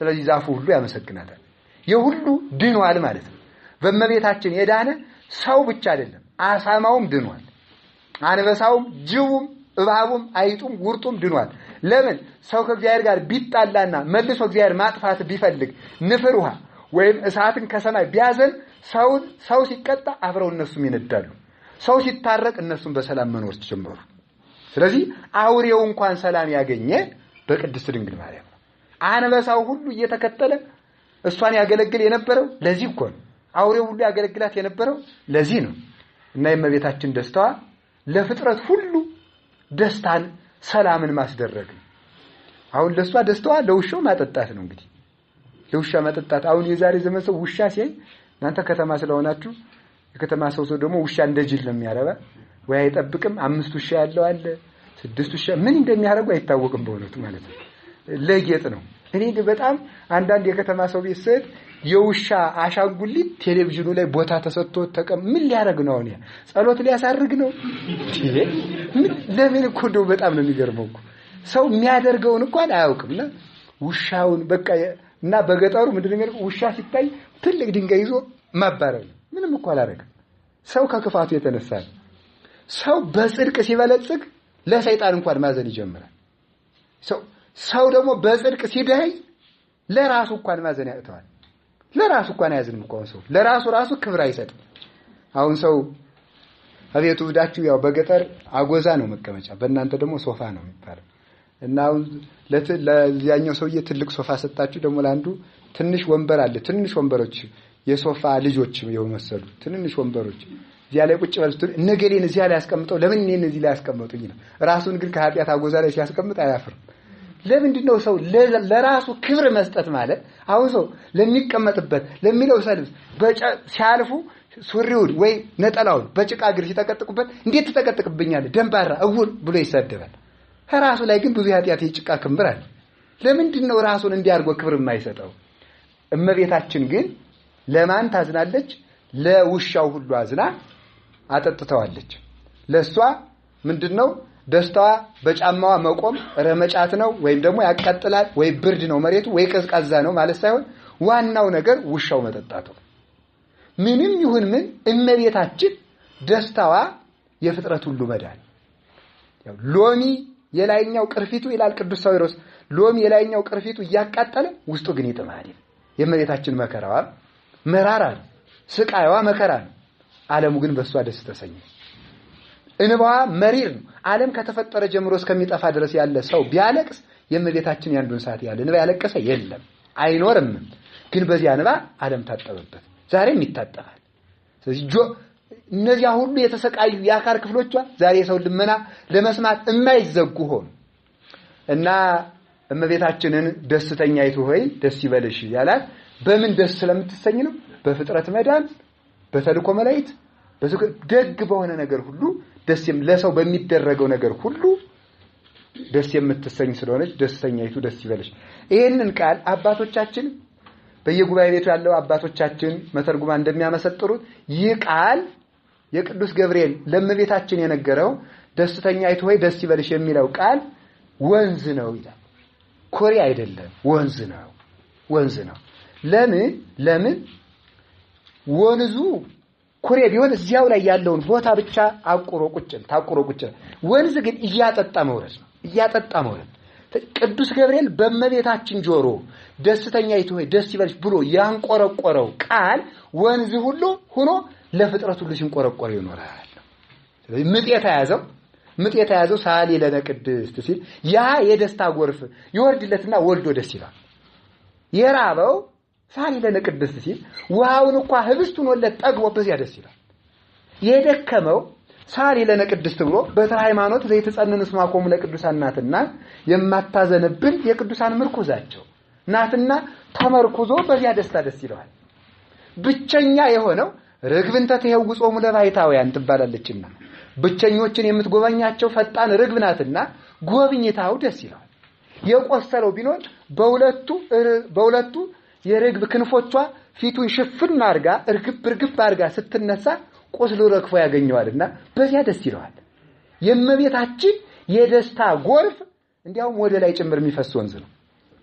ስለዚህ ዛፉ ሁሉ ያመሰግናታል። የሁሉ ድኗል ማለት ነው። በእመቤታችን የዳነ ሰው ብቻ አይደለም፣ አሳማውም ድኗል፣ አንበሳውም፣ ጅቡም፣ እባቡም፣ አይጡም፣ ጉርጡም ድኗል። ለምን? ሰው ከእግዚአብሔር ጋር ቢጣላና መልሶ እግዚአብሔር ማጥፋት ቢፈልግ ንፍር ውሃ ወይም እሳትን ከሰማይ ቢያዘን ሰው ሲቀጣ አብረው እነሱም ይነዳሉ። ሰው ሲታረቅ እነሱም በሰላም መኖር ጀመሩ። ስለዚህ አውሬው እንኳን ሰላም ያገኘ በቅድስት ድንግል ማርያም ነው። አንበሳው ሁሉ እየተከተለ እሷን ያገለግል የነበረው ለዚህ እኮ ነው። አውሬው ሁሉ ያገለግላት የነበረው ለዚህ ነው። እና የእመቤታችን ደስታዋ ለፍጥረት ሁሉ ደስታን ሰላምን ማስደረግ ነው። አሁን ለሷ ደስታዋ ለውሻው ማጠጣት ነው። እንግዲህ ለውሻ ማጠጣት አሁን የዛሬ ዘመን ሰው ውሻ ሲያይ እናንተ ከተማ ስለሆናችሁ የከተማ ሰው ደግሞ ውሻ እንደ ጅል ነው የሚያረባ። ወይ አይጠብቅም። 5 ውሻ ያለው አለ፣ 6 ውሻ ምን እንደሚያደርጉ አይታወቅም በእውነቱ ማለት ነው። ለጌጥ ነው። እኔ በጣም አንዳንድ የከተማ ሰው ቤት ስሄድ የውሻ አሻንጉሊት ቴሌቪዥኑ ላይ ቦታ ተሰጥቶ ምን ሊያደርግ ነው? አሁን ጸሎት ሊያሳርግ ነው? ለምን እኮ እንደው በጣም ነው የሚገርመው እኮ ሰው የሚያደርገውን እንኳን አያውቅምና ውሻውን በቃ እና በገጠሩ ምንድነው የሚያደርገው? ውሻ ሲታይ ትልቅ ድንጋይ ይዞ ማባረር ነው። ምንም እኮ አላደረገም። ሰው ከክፋቱ የተነሳ ነው። ሰው በጽድቅ ሲበለጽግ ለሰይጣን እንኳን ማዘን ይጀምራል። ሰው ደግሞ በጽድቅ ሲደይ ለራሱ እንኳን ማዘን ያቅተዋል። ለራሱ እንኳን አያዝንም እኮ ሰው ለራሱ ክብር አይሰጥም። አሁን ሰው አቤቱ ወዳችሁ ያው በገጠር አጎዛ ነው መቀመጫ በእናንተ ደግሞ ሶፋ ነው የሚባለው እና ለዚያኛው ሰውዬ ትልቅ ሶፋ ሰጣችሁ ደግሞ ለአንዱ ትንሽ ወንበር አለ ትንሽ ወንበሮች የሶፋ ልጆች የመሰሉ ትንሽ ወንበሮች እዚያ ላይ ቁጭ በልቱ ነገሌን እዚያ ላይ ያስቀምጠው ለምን እኔን እዚህ ላይ ያስቀምጡኝ ነው ራሱን ግን ከኃጢአት አጎዛ ላይ ሲያስቀምጥ አያፍርም ለምንድነው ሰው ለራሱ ክብር መስጠት ማለት አሁን ሰው ለሚቀመጥበት ለሚለው ሰልፍ ሲያልፉ ሱሪውን ወይ ነጠላውን በጭቃ እግር ሲተቀጥቁበት እንዴት ተተቀጥቅብኛለህ ደንባራ እውር ብሎ ይሰደባል ራሱ ላይ ግን ብዙ ኃጢአት የጭቃ ክምር አለ ለምንድነው ራሱን እንዲያርጎ ክብር የማይሰጠው እመቤታችን ግን ለማን ታዝናለች ለውሻው ሁሉ አዝና አጠጥተዋለች ለሷ ምንድነው ደስታዋ በጫማዋ መቆም ረመጫት ነው ወይም ደግሞ ያቃጥላል ወይ ብርድ ነው መሬቱ ወይ ቀዝቃዛ ነው ማለት ሳይሆን ዋናው ነገር ውሻው መጠጣቱ ምንም ይሁን ምን እመቤታችን ደስታዋ የፍጥረት ሁሉ መዳን ያው ሎሚ የላይኛው ቅርፊቱ ይላል ቅዱስ ሳዊሮስ ሎሚ የላይኛው ቅርፊቱ ያቃጠለ ውስጡ ግን ይጥማል የእመቤታችን መከራዋ መራራ ነው ስቃይዋ መከራ ነው ዓለሙ ግን በሷ ደስ ተሰኘ እንባዋ መሪር ነው ዓለም ከተፈጠረ ጀምሮ እስከሚጠፋ ድረስ ያለ ሰው ቢያለቅስ የእመቤታችን ያንዱን ሰዓት ያለ እንባ ያለቀሰ የለም አይኖርም ግን በዚያ እንባ ዓለም ታጠበበት ዛሬም ይታጠባል ስለዚህ እነዚያ ሁሉ የተሰቃዩ የአካል ክፍሎቿ ዛሬ ሰው ልመና ለመስማት የማይዘጉ ሆኑ እና እመቤታችንን ደስተኛይቱ ሆይ ደስ ይበልሽ ያላት በምን ደስ ስለምትሰኝ ነው በፍጥረት መዳን በተልኮ መላእክት ደግ በሆነ ነገር ሁሉ ደስ ለሰው በሚደረገው ነገር ሁሉ ደስ የምትሰኝ ስለሆነች ደስተኛይቱ ደስ ይበልሽ ይሄንን ቃል አባቶቻችን በየጉባኤ ቤቱ ያለው አባቶቻችን መተርጉማ እንደሚያመሰጥሩት ይህ ቃል የቅዱስ ገብርኤል ለእመቤታችን የነገረው ደስተኛይቱ ሆይ ደስ ይበልሽ የሚለው ቃል ወንዝ ነው ይላል ኮሪ አይደለም ወንዝ ነው ለምን ወንዙ ኩሬ ቢሆን እዚያው ላይ ያለውን ቦታ ብቻ ታቁሮ ቁጭ ወንዝ ግን እያጠጣ መውረድ ቅዱስ ገብርኤል በእመቤታችን ጆሮ ደስተኛይቱ ሆይ ደስ ይበልሽ ብሎ ያንቆረቆረው ቃል ወንዝ ሁሉ ሆኖ ለፍጥረት ሁሉ ሲንቆረቆር ይኖራል ስለዚህ ምጥ የተያዘው ሳሊ ለነ ቅድስት ሲል ያ የደስታ ጎርፍ ይወርድለትና ወልዶ ደስ ይላል የራበው ሳሊ ለነ ቅድስት ሲል ውሃውን እንኳን ህብስቱን ወለት ጠግቦ በዚያ ደስ ይላል የደከመው ሳሊ ለነ ቅድስት ብሎ በተራ ሃይማኖት ዘይተጸነንስ ማቆም ለቅዱሳን ናትና የማታዘነብን የቅዱሳን ምርኩዛቸው ናትና ተመርኩዞ በዚያ ደስ ይለዋል ብቸኛ የሆነው ርግብን ተተየውጾሙ ለባይታውያን ትባላለችና ብቸኞችን የምትጎበኛቸው ፈጣን ርግብ ናትና ጎብኝታው ደስ ይለዋል የቆሰለው ቢኖር በሁለቱ የርግብ ክንፎቿ ፊቱን ሽፍን አርጋ እርግብ አርጋ ስትነሳ ቆስሎ ረግፎ ያገኘዋልና በዚያ ደስ ይለዋል የእመቤታችን የደስታ ጎርፍ እንዲያውም ወደ ላይ ጭምር የሚፈስ ወንዝ ነው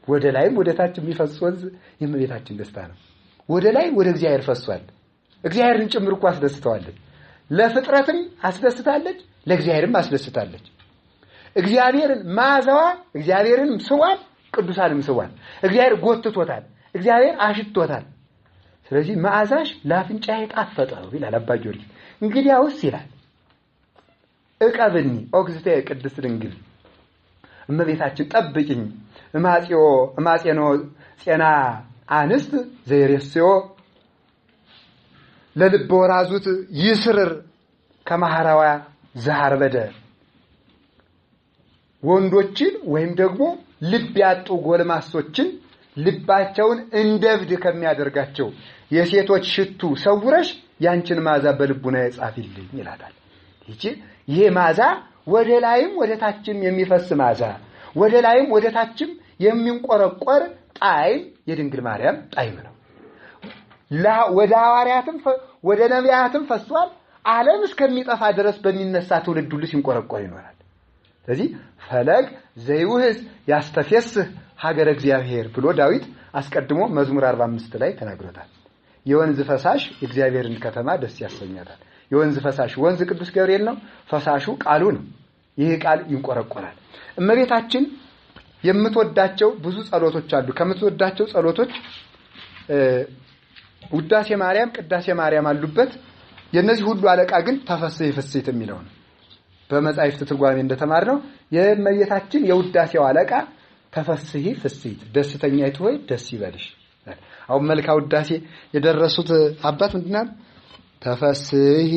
ወደ ላይም ወደ ታች የሚፈስ ወንዝ የእመቤታችን ደስታ ነው ወደ ላይ ወደ እግዚአብሔር ፈሷል እግዚአብሔርን ጭምር እኮ አስደስተዋለች ለፍጥረትም አስደስታለች ለእግዚአብሔርም አስደስታለች እግዚአብሔርን ማዛዋ እግዚአብሔርን ስዋል ቅዱሳንም ስዋል እግዚአብሔር ጎትቶታል እግዚአብሔር አሽቶታል ስለዚህ ማዓዛሽ ለአፍንጫዬ ጣፈጠው ይላል አባ ጊዮርጊስ እንግዲያውስ ይላል እቀብኒ ኦግዝቴ ቅድስት ድንግል እመቤታችን ጠብቂኝ እማጼኖ ጼና አንስት ዘይሬስዮ ለልብ ወራዙት ይስርር ከማህራዋ ዘሃርበደ ወንዶችን ወይም ደግሞ ልብ ያጡ ጎልማሶችን ልባቸውን እንደብድ ከሚያደርጋቸው የሴቶች ሽቱ ሰውረሽ ያንቺን ማዛ በልቡና ያጻፊልኝ ይላታል ይሄ ማዛ ወደ ላይም ወደ ታችም የሚፈስ ማዛ ወደ ላይም ወደ ታችም የሚንቆረቆር ጣዕም የድንግል ማርያም ጣዕም ነው ወደ ሐዋርያትም ወደ ነቢያትም ፈሷል ዓለም እስከሚጠፋ ድረስ በሚነሳ ትውልድ ሁሉ ሲንቆረቆር ይኖራል ስለዚህ ፈለግ ዘይውህስ ያስተፈስህ ሀገረ እግዚአብሔር ብሎ ዳዊት አስቀድሞ መዝሙር 45 ላይ ተናግሮታል የወንዝ ፈሳሽ እግዚአብሔርን ከተማ ደስ ያሰኛታል የወንዝ ፈሳሽ ወንዝ ቅዱስ ገብርኤል ነው ፈሳሹ ቃሉ ነው ይሄ ቃል ይንቆረቆራል እመቤታችን የምትወዳቸው ብዙ ጸሎቶች አሉ ከምትወዳቸው ጸሎቶች ውዳሴ ማርያም ቅዳሴ ማርያም አሉበት የነዚህ ሁሉ አለቃ ግን ተፈሥሒ ፍሥሕት የሚለው ነው። በመጻሕፍት ትርጓሜ እንደተማርነው የእመቤታችን የውዳሴው አለቃ ተፈሥሒ ፍሥሕት ደስተኛይቱ ሆይ ደስ ይበልሽ። አሁን መልክአ ውዳሴ የደረሱት አባት ምንድነው? ተፈሥሒ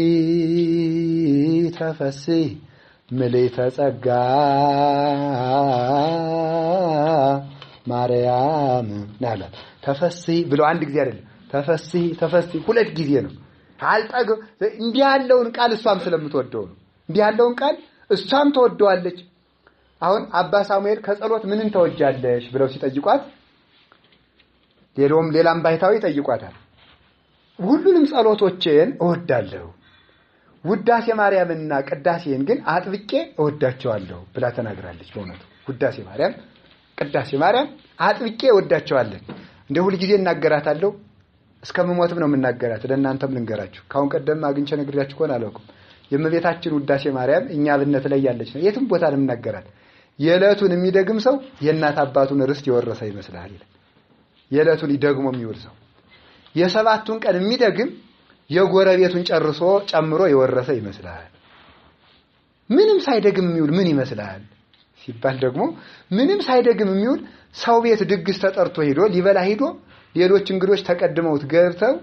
ተፈሥሒ ምልዕተ ጸጋ ማርያም ናለ። ተፈሥሒ ብሎ አንድ ጊዜ አይደለም፣ ተፈሥሒ ተፈሥሒ ሁለት ጊዜ ነው። አልጠግብ እንዲህ ያለውን ቃል እሷም ስለምትወደው ነው። እንዲህ ያለውን ቃል እሷም ተወደዋለች። አሁን አባ ሳሙኤል ከጸሎት ምንን ተወጃለሽ ብለው ሲጠይቋት ሌላም ባይታዊ ጠይቋታል። ሁሉንም ጸሎቶቼን እወዳለሁ፣ ውዳሴ ማርያምና ቅዳሴን ግን አጥብቄ እወዳቸዋለሁ ብላ ተናግራለች። በእውነቱ ውዳሴ ማርያም ቅዳሴ ማርያም አጥብቄ እወዳቸዋለሁ። እንደ ሁሉ ጊዜ እናገራታለሁ፣ እስከምሞትም ነው የምናገራት። ለእናንተም ልንገራችሁ። ካሁን ቀደም አግኝቼ ነግሬያችሁ ከሆነ አላውቅም። የእመቤታችን ውዳሴ ማርያም እኛ አብነት ላይ ያለች ነው። የትም ቦታ ለምናገራት የዕለቱን የሚደግም ሰው የእናት አባቱን ርስት የወረሰ ይመስላል ይላል። የዕለቱን ደግሞ የሚውል ሰው የሰባቱን ቀን የሚደግም የጎረቤቱን ጨምሮ የወረሰ ይመስላል። ምንም ሳይደግም የሚውል ምን ይመስላል ሲባል ደግሞ ምንም ሳይደግም የሚውል ሰው ቤት ድግስ ተጠርቶ ሄዶ ሊበላ ሄዶ ሌሎች እንግዶች ተቀድመውት ገብተው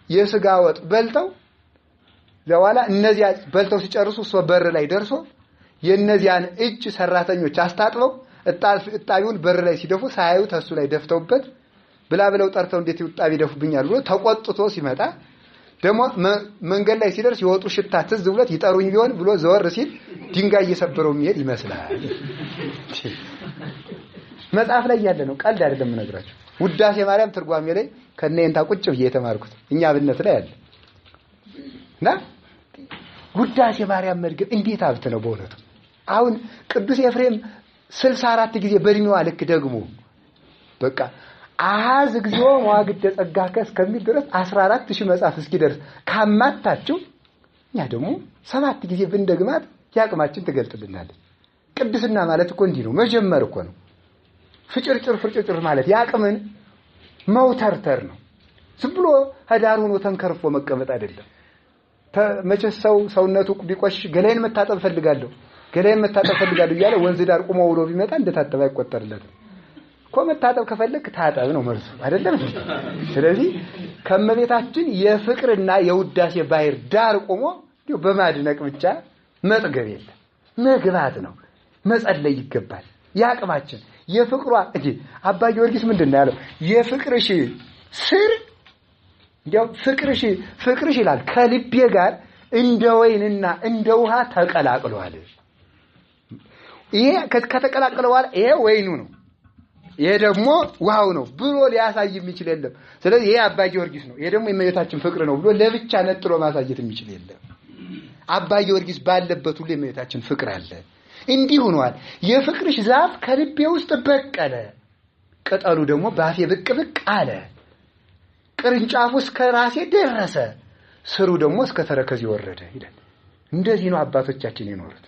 የሥጋ ወጥ በልተው ለዋላ እነዚያ በልተው ሲጨርሱ እሱ በር ላይ ደርሶ የነዚያን እጅ ሰራተኞች አስታጥበው እጣቢውን በር ላይ ሲደፉ ሳያዩ ተሱ ላይ ደፍተውበት ብለው ጠርተው እንዴት ይጣቢ ደፉብኛል ብሎ ተቆጥቶ ሲመጣ ደግሞ መንገድ ላይ ሲደርስ ይወጡ ሽታ ትዝ ብሎት ይጠሩኝ ቢሆን ብሎ ዘወር ሲል ድንጋይ እየሰበረው የሚሄድ ይመስላል። መጽሐፍ ላይ ያለ ነው፣ ቀልድ አይደለም የምነግራችሁ። ውዳሴ ማርያም ትርጓሜ ላይ ከነንታ ቁጭ ብዬ የተማርኩት እኛ አብነት ላይ አለ እና ውዳሴ ማርያም መድገም እንዴት ሀብት ነው በእውነቱ። አሁን ቅዱስ ኤፍሬም 64 ጊዜ በእድሜዋ ልክ ደግሞ በቃ አሃዝ እግዚኦ መዋግደ ጸጋከ እስከሚል ድረስ 14000 መጽሐፍ እስኪደርስ ካማታችሁ እኛ ደግሞ 7 ጊዜ ብንደግማት ያቅማችን ትገልጥልናለች። ቅድስና ማለት እኮ እንዲህ ነው፣ መጀመር እኮ ነው። ፍጭርጭር ማለት ያቅምን መውተርተር ነው። ዝም ብሎ ህዳር ሆኖ ተንከርፎ መቀመጥ አይደለም። መቼስ ሰውነቱ ቢቆሽ ገላይን መታጠብ ፈልጋለሁ እያለ ወንዝ ዳር ቆሞ ውሎ ቢመጣ እንደታጠበ አይቆጠርለትም እኮ። መታጠብ ከፈለክ ታጠብ ነው መልሱ አይደለም። ስለዚህ ከመቤታችን የፍቅርና የውዳሴ ባሕር ዳር ቆሞ በማድነቅ ብቻ መጥገብ የለም፣ መግባት ነው። መጸለይ ይገባል። ያቅማችን የፍቅሯ እንጂ አባ ጊዮርጊስ ምንድነው ያለው? የፍቅርሽ ስር እንዲያው ፍቅርሽ ይላል ከልቤ ጋር እንደ ወይንና እንደ ውሃ ተቀላቅሏል። ይሄ ከተቀላቀለ በኋላ ይሄ ወይኑ ነው፣ ይሄ ደግሞ ውሃው ነው ብሎ ሊያሳይ የሚችል የለም። ስለዚህ ይሄ አባ ጊዮርጊስ ነው፣ ይሄ ደግሞ የእመቤታችን ፍቅር ነው ብሎ ለብቻ ነጥሎ ማሳየት የሚችል የለም። አባ ጊዮርጊስ ባለበት ሁሉ የእመቤታችን ፍቅር አለ። እንዲህ ሆኗል። የፍቅርሽ ዛፍ ከልቤ ውስጥ በቀለ፣ ቅጠሉ ደግሞ ባፌ ብቅ አለ፣ ቅርንጫፉ እስከ ራሴ ደረሰ፣ ስሩ ደግሞ እስከ ተረከዝ ወረደ ይላል። እንደዚህ ነው አባቶቻችን የኖሩት።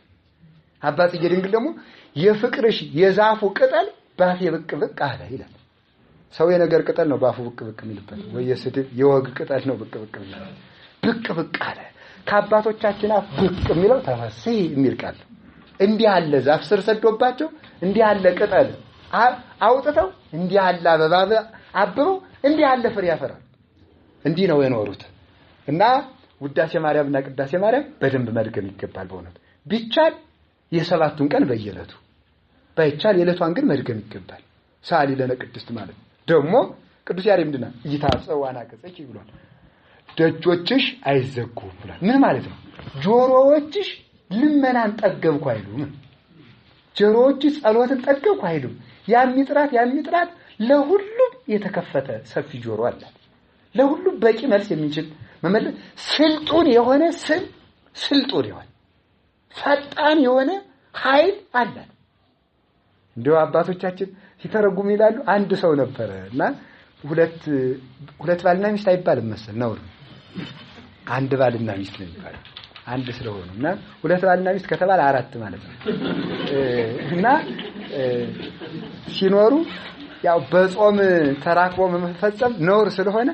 አባ ጽጌ ድንግል ደግሞ የፍቅርሽ የዛፉ ቅጠል ባፌ ብቅ አለ ይላል። ሰው የነገር ቅጠል ነው ባፉ ብቅ የሚልበት፣ ወይ የስድብ የወግ ቅጠል ነው ብቅ የሚልበት። ብቅ አለ ከአባቶቻችን አፍ ብቅ የሚለው ተፈሥሒ የሚል ቃል። እንዲህ ያለ ዛፍ ስር ሰዶባቸው እንዲህ ያለ ቅጠል አውጥተው እንዲህ ያለ አበባ አብበው እንዲህ ያለ ፍሬ ያፈራል። እንዲህ ነው የኖሩት እና ውዳሴ ማርያምና ቅዳሴ ማርያም በደንብ መድገም ይገባል። በእውነት ቢቻል የሰባቱን ቀን በየዕለቱ ባይቻል የዕለቷን ግን መድገም ይገባል። ሳሊ ለነ ቅድስት ማለት ደግሞ ቅዱስ ያሬድ ምንድነው ይታጸው አናቀጸች ይብሏል። ደጆችሽ አይዘጉም ብሏል። ምን ማለት ነው? ጆሮዎችሽ ልመናን ጠገብኩ አይሉም። ጆሮዎችሽ ጸሎትን ጠገብኩ አይሉም። ያሚጥራት ለሁሉም የተከፈተ ሰፊ ጆሮ አላት። ለሁሉም በቂ መልስ የሚችል መመለስ ስልጡን የሆነ ስልጡን የሆነ ፈጣን የሆነ ኃይል አላት። እንደው አባቶቻችን ሲተረጉሙ ይላሉ አንድ ሰው ነበረና ሁለት ባልና ሚስት አይባልም መሰል ነው። አንድ ባልና ሚስት ነው የሚባለው አንድ ስለሆነና ሁለት ባልና ሚስት ከተባለ አራት ማለት ነው። እና ሲኖሩ ያው በጾም ተራክቦ መፈጸም ነውር ስለሆነ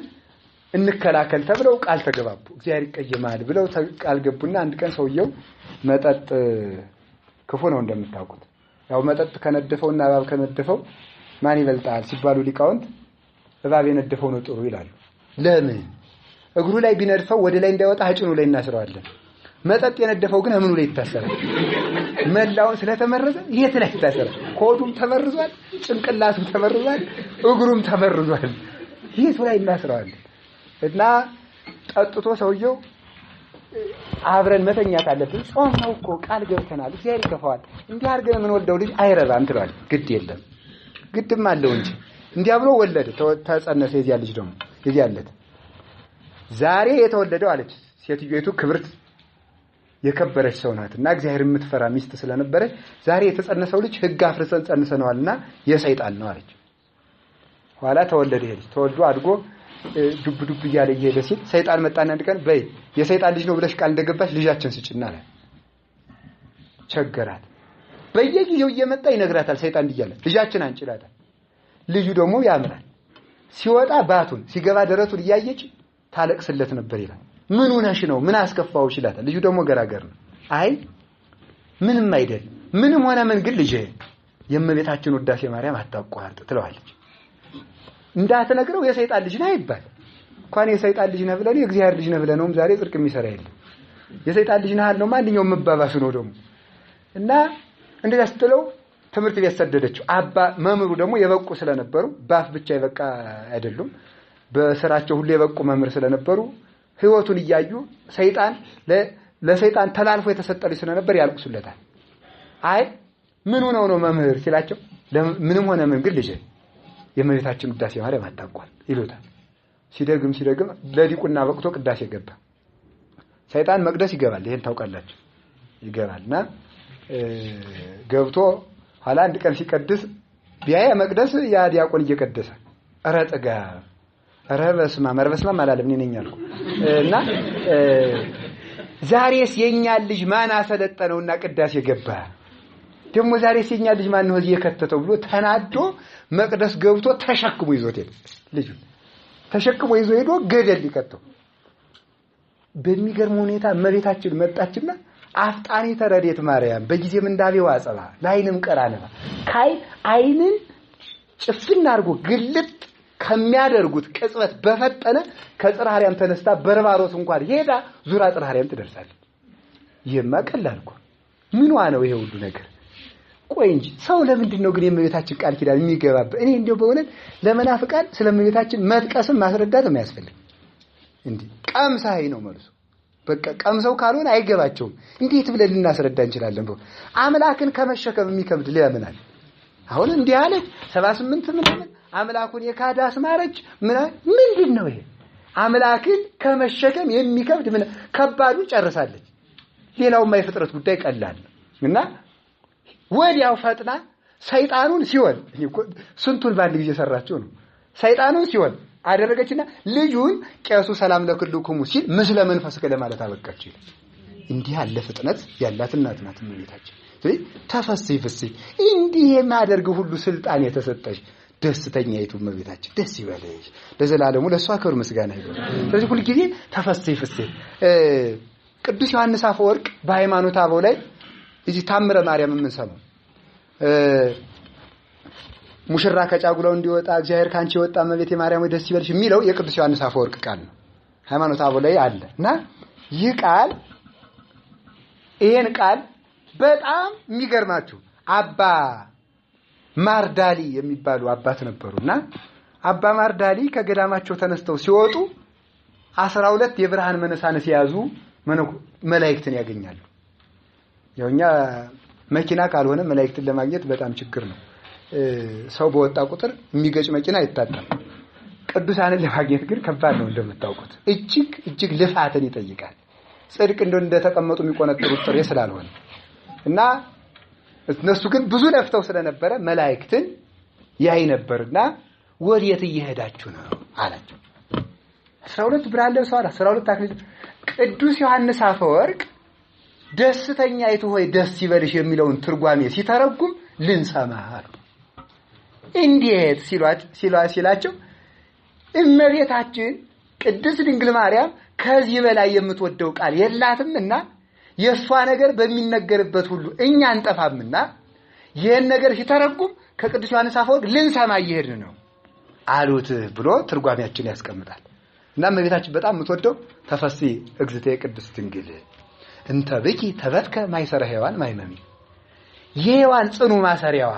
እንከላከል ተብለው ቃል ተገባቡ። እግዚአብሔር ይቀየማል ብለው ቃል ገቡና አንድ ቀን ሰውየው መጠጥ ክፉ ነው እንደምታውቁት። ያው መጠጥ ከነደፈውና እባብ ከነደፈው ማን ይበልጣል ሲባሉ ሊቃውንት እባብ የነደፈው ነው ጥሩ ይላሉ። ለምን? እግሩ ላይ ቢነድፈው ወደ ላይ እንዳይወጣ አጭኑ ላይ እናስረዋለን። መጠጥ የነደፈው ግን እምኑ ላይ ይታሰራል። መላውን ስለተመረዘ የት ላይ ይታሰራል? ኮዱም ተመርዟል፣ ጭንቅላቱም ተመርዟል፣ እግሩም ተመርዟል። የት ላይ እናስረዋለን? እና ጠጥቶ ሰውየው አብረን መተኛት አለብን። ጾም ነው እኮ ቃል ገብተናል፣ እግዚአብሔር ይከፋዋል። እንዲህ አድርገን ምን ወልደው ልጅ አይረባም ትሏል። ግድ የለም ግድም አለው እንጂ እንዲያ ብሎ ወለደ፣ ተጸነሰ። የዚያ ልጅ ደግሞ የዚያለት ዛሬ የተወለደው አለች ሴትዮይቱ ክብርት የከበረች ሰው ናትና እግዚአብሔር የምትፈራ ሚስት ስለነበረች ዛሬ የተጸነሰው ልጅ ሕግ አፍርሰን ጸንሰነዋልና የሰይጣን ነው አለች። ኋላ ተወለደ። ይሄ ልጅ ተወልዶ አድጎ ዱብ ዱብ እያለ እየሄደ ሲል ሰይጣን መጣና አንድ ቀን በይ የሰይጣን ልጅ ነው ብለሽ ቃል እንደገባሽ ልጃችን ስጭና አለ። ቸገራት። በየጊዜው እየመጣ ይነግራታል ሰይጣን እያለ ልጃችን አንቺ ይላታል። ልጁ ደግሞ ያምራል። ሲወጣ ባቱን ሲገባ ደረቱን እያየች ታለቅስለት ነበር ይላል። ምን ሆነሽ ነው? ምን አስከፋውሽ ይላታል። ልጁ ደግሞ ገራገር ነው። አይ ምንም አይደል፣ ምንም ሆነ ምን ግን ልጄ የእመቤታችን ውዳሴ ማርያም አታቋርጥ ትለዋለች። እንዳትነግረው የሰይጣን ልጅ ነህ አይባል። እንኳን የሰይጣን ልጅ ነህ ብለን የእግዚአብሔር ልጅ ነህ ብለነውም ዛሬ ጽድቅ የሚሰራ የለም። የሰይጣን ልጅ ነህ አልነው ማንኛውም መባባስ ነው ደግሞ። እና እንደዛ ስትለው ትምህርት ቤት ሰደደችው። አባ መምሩ ደግሞ የበቁ ስለነበሩ ባፍ ብቻ የበቃ አይደሉም፣ በስራቸው ሁሉ የበቁ መምህር ስለነበሩ ህይወቱን እያዩ ሰይጣን ለሰይጣን ተላልፎ የተሰጠልኝ ስለነበር ያልቁሱለታል። አይ ምን ሆነው ነው መምህር ሲላቸው ምንም ሆነ ምን ግን ልጄ የእመቤታችን ውዳሴ ማርያም አታቋል ይሉታል። ሲደግም ለዲቁና በቅቶ ቅዳሴ ገባ። ሰይጣን መቅደስ ይገባል፣ ይሄን ታውቃላችሁ። ይገባልና ገብቶ ኋላ አንድ ቀን ሲቀድስ ቢያየ መቅደስ ያ ዲያቆን እየቀደሰ ኧረ ጥጋ ኧረ በስመ አላለም እኔ ነኝ አልኩ። እና ዛሬስ የኛ ልጅ ማን አሰለጠነውና ቅዳሴ ገባ? ደግሞ ዛሬስ የኛ ልጅ ማን ነው እዚህ የከተተው ብሎ ተናዶ መቅደስ ገብቶ ተሸክሞ ይዞት ሄደ። ልጁ ተሸክሞ ይዞ ሄዶ ገደል ሊከተው። በሚገርም ሁኔታ እመቤታችን መጣችና አፍጣኒ ተረዴት ማርያም በጊዜም እንዳቤው አጸባ ላይንም ቀራነባ ካይ አይንን ጭፍን አድርጎ ግልጥ ከሚያደርጉት ቅጽበት በፈጠነ ከጽርሐ አርያም ተነስታ በርባሮስ እንኳን ሄዳ ዙራ ጽርሐ አርያም ትደርሳለች። ይሄማ ቀላል እኮ ምንዋ ነው ይሄ ሁሉ ነገር? ቆይ እንጂ ሰው ለምንድን ነው ግን የእመቤታችን ቃል ኪዳን የሚገባበት? እኔ እንደው በእውነት ለመናፍቃን ስለእመቤታችን መጥቀስም ማስረዳትም አያስፈልግም። እንዴ ቀምሳይ ነው መልሱ። በቃ ቀምሰው ካልሆነ አይገባቸውም። እንዴት ብለን ልናስረዳ እንችላለን? አምላክን ከመሸከም የሚከብድ ለምናል? አሁን እንዲህ አለ 78 ምናምን አምላኩን የካዳ አስማረች ምንድን ነው ይሄ? አምላክን ከመሸከም የሚከብድ ምን ከባዱ ጨርሳለች። ሌላው የማይፍጥረት ጉዳይ ቀላል እና ወዲያው ፈጥና ሰይጣኑን ሲወል ስንቱን ባንድ ጊዜ ሰራቸው ነው። ሰይጣኑን ሲወል አደረገችና ልጁን ቄሱ ሰላም ለክልኩሙ ሲል ምስለ መንፈስ ከለማለት አበቃች። እንዲህ ያለ ፍጥነት ያላት እናት ናት እመቤታችን። ስለዚህ ተፈስይ ፍስይ እንዲህ የማደርግ ሁሉ ስልጣን የተሰጠች ደስተኛይቱ እመቤታችን ደስ ይበልሽ ለዘላለሙ ለሷ ክብር ምስጋና ይሁን። ስለዚህ ሁሉ ጊዜ ተፈስይ ፍስይ ቅዱስ ዮሐንስ አፈወርቅ በሃይማኖተ አበው ላይ እዚህ ታምረ ማርያም የምንሰማው ሙሽራ ከጫጉላው እንዲወጣ እግዚአብሔር ካንቺ ወጣ እመቤቴ ማርያም ደስ ይበልሽ የሚለው የቅዱስ ዮሐንስ አፈወርቅ ቃል ነው። ሃይማኖተ አበው ላይ አለና ይሄን ቃል በጣም የሚገርማችሁ አባ ማርዳሊ የሚባሉ አባት ነበሩና አባ ማርዳሊ ከገዳማቸው ተነስተው ሲወጡ 12 የብርሃን መነሳንስ ያዙ መላእክትን ያገኛሉ። ያውኛ መኪና ካልሆነ መላእክትን ለማግኘት በጣም ችግር ነው። ሰው በወጣ ቁጥር የሚገጭ መኪና አይታጣም። ቅዱሳንን ለማግኘት ግን ከባድ ነው እንደምታውቁት። እጅግ ልፋትን ይጠይቃል። ጽድቅ እንደተቀመጡ የሚቆነጥሩት ጥሬ ስላልሆነ እና እነሱ ግን ብዙ ለፍተው ስለነበረ መላእክትን ያይ ነበርና ወዴት እየሄዳችሁ ነው አላቸው። 12 ብርሃን ለብሰዋል፣ 12 አክሊል። ቅዱስ ዮሐንስ አፈወርቅ ደስተኛይቱ ሆይ ደስ ይበልሽ የሚለውን ትርጓሜ ሲተረጉም ልንሰማ አሉ። እንዴት ሲላቸው እመቤታችን ቅድስት ድንግል ማርያም ከዚህ በላይ የምትወደው ቃል የላትምና የሷ ነገር በሚነገርበት ሁሉ እኛ አንጠፋምና ይሄን ነገር ሲተረጉም ከቅዱስ ዮሐንስ አፈወርቅ ልንሰማ እየሄድን ነው አሉት ብሎ ትርጓሜያችን ያስቀምጣል። እና እመቤታችን በጣም የምትወደው ተፈሲ እግዝእትየ ቅድስት ድንግል እንተ ብኪ ተበትከ ማይሰረ ሔዋን ማይመሚ የሔዋን ጽኑ ማሰሪያዋ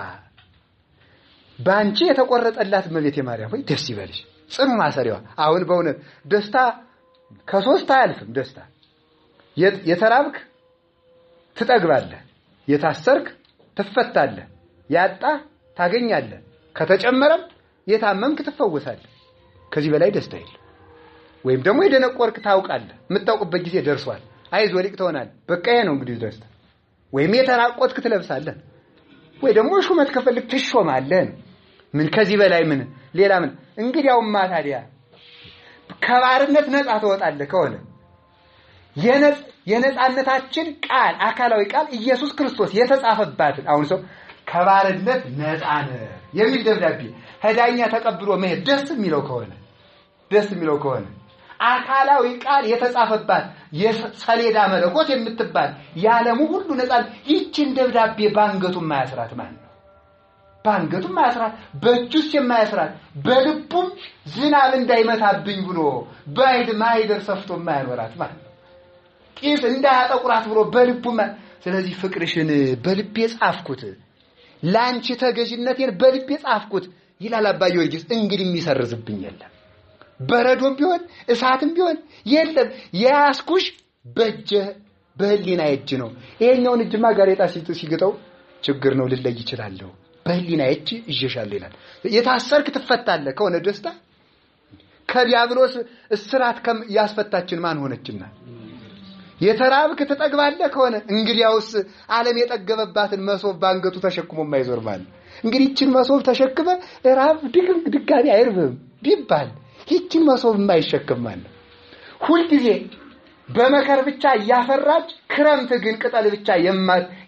ባንቺ የተቆረጠላት እመቤቴ ማርያም ሆይ ደስ ይበልሽ። ጽኑ ማሰሪያዋ አሁን በእውነት ደስታ ከሶስት አያልፍም። ደስታ የተራብክ ትጠግባለህ፣ የታሰርክ ትፈታለህ፣ ያጣህ ታገኛለህ፣ ከተጨመረም የታመምክ ትፈወሳለህ። ከዚህ በላይ ደስታ የለም። ወይም ደግሞ የደነቆርክ ታውቃለህ፣ የምታውቅበት ጊዜ ደርሷል፣ አይዞህ ሊቅ ትሆናለህ። በቃ ይሄ ነው እንግዲህ ደስታ። ወይም የተራቆትክ ትለብሳለህ፣ ወይ ደግሞ ሹመት ከፈልክ ትሾማለህ። ምን ከዚህ በላይ ምን ሌላ ምን? እንግዲያውማ ታዲያ ከባርነት ነፃ ትወጣለህ ከሆነ የነፃነታችን ቃል አካላዊ ቃል ኢየሱስ ክርስቶስ የተጻፈባትን አሁን ሰው ከባርነት ነፃ ነህ የሚል ደብዳቤ ሄዳኛ ተቀብሎ መሄድ ደስ የሚለው ከሆነ አካላዊ ቃል የተጻፈባት የሰሌዳ መለኮት የምትባል የዓለሙ ሁሉ ነፃ ይችን ደብዳቤ ባንገቱ ማያስራት ማለት ነው። ባንገቱ ማያስራት በእጁስ የማያስራት በልቡም ዝናብ እንዳይመታብኝ ብሎ ባይድ ማይደር ሰፍቶ ማያኖራት ማለት ነው። ቂስ እንዳያጠቁራት ብሎ በልቡም ስለዚህ ፍቅርሽን በልቤ ጻፍኩት ላንቺ ተገዥነቴን በልቤ ጻፍኩት ይላል አባ ጊዮርጊስ። እንግዲህ የሚሰርዝብኝ የለም፣ በረዶም ቢሆን እሳትም ቢሆን የለም። ያስኩሽ በህሊና እጅ ነው። ይሄኛውን እጅማ ጋሬጣ ሲግጠው ችግር ነው ልለይ ይችላልው። በህሊና እጅ ይዤሻለሁ ይላል። የታሰርክ ትፈታለህ ከሆነ ደስታ ከዲያብሎስ እስራት ያስፈታችን ማን ሆነችና? የተራብክ ትጠግባለህ ከሆነ እንግዲያውስ ዓለም የጠገበባትን መሶብ ባንገቱ ተሸክሞ የማይዞር ማለት እንግዲህ ይችን መሶብ ተሸክመ ራብ ድጋሚ አይርብም ቢባል ይችን መሶብ የማይሸከም ማለት ሁሉ ጊዜ በመከር ብቻ ያፈራች ክረምት ግን ቅጠል ብቻ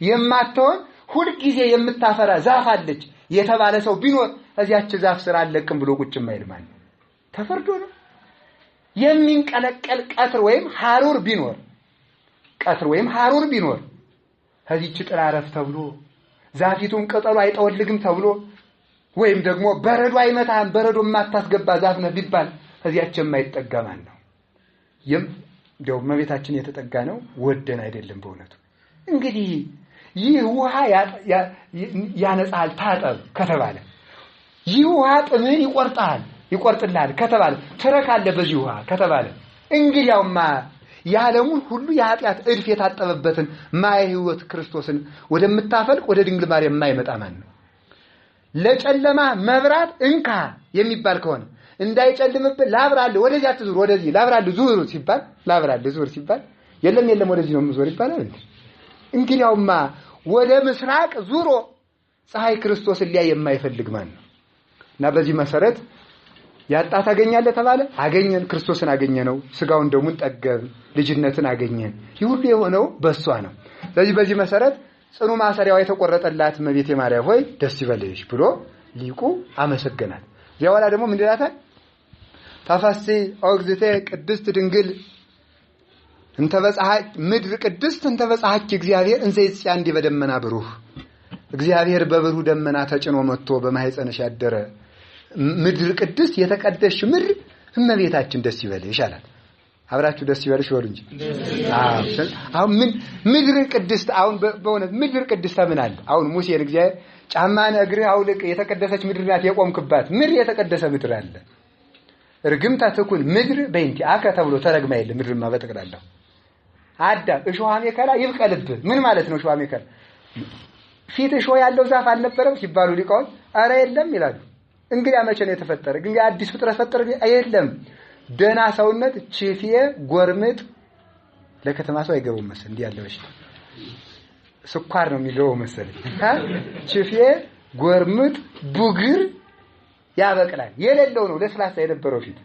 የማትሆን ሁሉ ጊዜ የምታፈራ ዛፍ አለች የተባለ ሰው ቢኖር እዚያች ዛፍ ስር አለቅም ብሎ ቁጭ የማይል ማለት ተፈርዶ ነው። የሚንቀለቀል ቀትር ወይም ሐሩር ቢኖር ከዚህች ጥላ ረፍ ተብሎ ዛፊቱን ቅጠሉ አይጠወልግም ተብሎ ወይም ደግሞ በረዶ አይመታም በረዶ ማታስገባ ዛፍ ነው ቢባል ከዚያች የማይጠጋ ማን ነው? እንደው እመቤታችን የተጠጋ ነው ወደን አይደለም በእውነቱ። እንግዲህ ይህ ውሃ ያነጻል ታጠብ ከተባለ ይህ ውሃ ጥምን ይቆርጥልሃል ከተባለ ትረካለህ በዚህ ውሃ ከተባለ እንግዲያውማ የዓለሙን ሁሉ የኃጢአት እድፍ የታጠበበትን ማየ ሕይወት ክርስቶስን ወደምታፈልቅ ወደ ድንግል ማርያም የማይመጣ ማን ነው? ለጨለማ መብራት እንካ የሚባል ከሆነ እንዳይጨልምብህ ላብራልህ ወደዚህ አትዙር ወደዚህ ላብራልህ ዙር ሲባል የለም ወደዚህ ነው የምዞር ይባላል እንዴ? እንግዲያውማ ወደ ምስራቅ ዙሮ ፀሐይ ክርስቶስን ሊያይ የማይፈልግ ማን ነው? እና በዚህ መሰረት ያጣ ታገኛለህ ተባለ አገኘን፣ ክርስቶስን አገኘነው፣ ስጋውን ደሙን ጠገብ፣ ልጅነትን አገኘን። ይህ ሁሉ የሆነው በሷ ነው። ስለዚህ በዚህ መሰረት ጽኑ ማሰሪያዋ የተቆረጠላት እመቤቴ ማርያም ሆይ ደስ ይበልሽ ብሎ ሊቁ አመሰገናት። እዚያ በኋላ ደግሞ ምን ይላታል? ተፈሲ እግዝእትየ ቅድስት ድንግል እንተ በፀሐይ ምድር ቅድስት እንተ በፀሐይ እግዚአብሔር እንዘ ይጽያንዲ በደመና ብሩህ። እግዚአብሔር በብሩህ ደመና ተጭኖ መጥቶ በማህፀንሽ ያደረ ምድር ቅድስት የተቀደስሽ ምድር እመቤታችን ደስ ይበልሽ አላት። አብራችሁ ደስ ይበልሽ በሉ እንጂ። አሁን ምን ምድር ቅድስት አሁን በእውነት ምድር ቅድስት ምን አለ? አሁን ሙሴን እግዚአብሔር ጫማን እግርህ አውልቅ የተቀደሰች ምድር ናት የቆምክባት ምድር የተቀደሰ ምድር አለ። እርግምታ ተኩን ምድር በእንቲአከ ተብሎ ተረግማ የለ ምድርማ በጠቅላላው አዳም እሾህ አሜከላ ይብቀልብህ። ምን ማለት ነው እሾህ አሜከላ? ፊት እሾህ ያለው ዛፍ አልነበረም ሲባሉ ሊቃውንት አረ የለም ይላሉ። እንግዲህ መቼ ነው የተፈጠረ? እንግዲህ አዲስ ፍጥረት ፈጠረ አይደለም። ደና ሰውነት ቺፊየ ጎርምጥ ለከተማ ሰው አይገባም መሰል እንዲህ ያለው እሺ ስኳር ነው የሚለው መሰል ቺፊየ ጎርምጥ ቡግር ያበቅላል። የሌለው ነው ለስላሳ የነበረው ፊት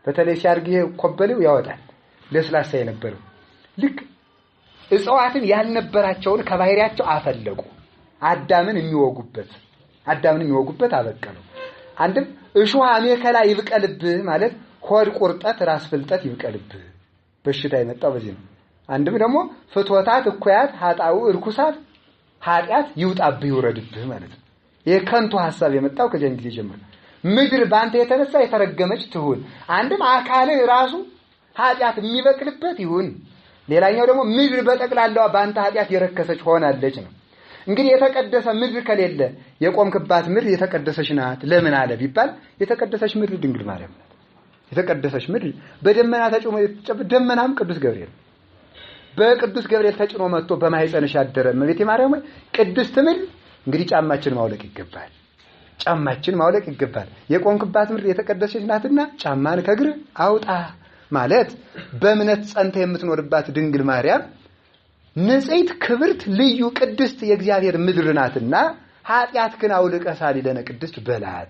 በተለይ ሲያርግ ኮበለው ያወጣል ለስላሳ የነበረው ልክ እጽዋትን ያልነበራቸውን ከባህሪያቸው አፈለቁ አዳምን የሚወጉበት አበቀሉ። አንድም እሾህ አሜከላ ይብቀልብህ ማለት ሆድ ቁርጠት ራስ ፍልጠት ይብቀልብህ። በሽታ የመጣው በዚህ ነው። አንድም ደግሞ ፍትወታት እኩያት ኃጣው እርኩሳት ኃጢአት ይውጣብህ ይውረድብህ ማለት ነው። የከንቱ ሐሳብ የመጣው ከዚያን ጊዜ ጀምሮ ምድር ባንተ የተነሳ የተረገመች ትሁን። አንድም አካል ራሱ ኃጢአት የሚበቅልበት ይሁን። ሌላኛው ደግሞ ምድር በጠቅላላው ባንተ ኃጢአት የረከሰች ሆናለች ነው። እንግዲህ የተቀደሰ ምድር ከሌለ የቆምክባት ምድር የተቀደሰች ናት ለምን አለ ቢባል የተቀደሰች ምድር ድንግል ማርያም ናት። የተቀደሰች ምድር በደመና ተጭኖ ደመናም ቅዱስ ገብርኤል በቅዱስ ገብርኤል ተጭኖ መጥቶ በማህፀንሽ ያደረ እመቤቴ ማርያም ቅድስት ምድር እንግዲህ ጫማችን ማውለቅ ይገባል። ጫማችን ማውለቅ ይገባል። የቆምክባት ምድር የተቀደሰች ናትና ጫማን ከእግር አውጣ ማለት በእምነት ጸንተ የምትኖርባት ድንግል ማርያም ንጽሕት ክብርት ልዩ ቅድስት የእግዚአብሔር ምድር ናትና ኃጢአትክን አውልቀህ ሳሊለነ ቅድስት በላት።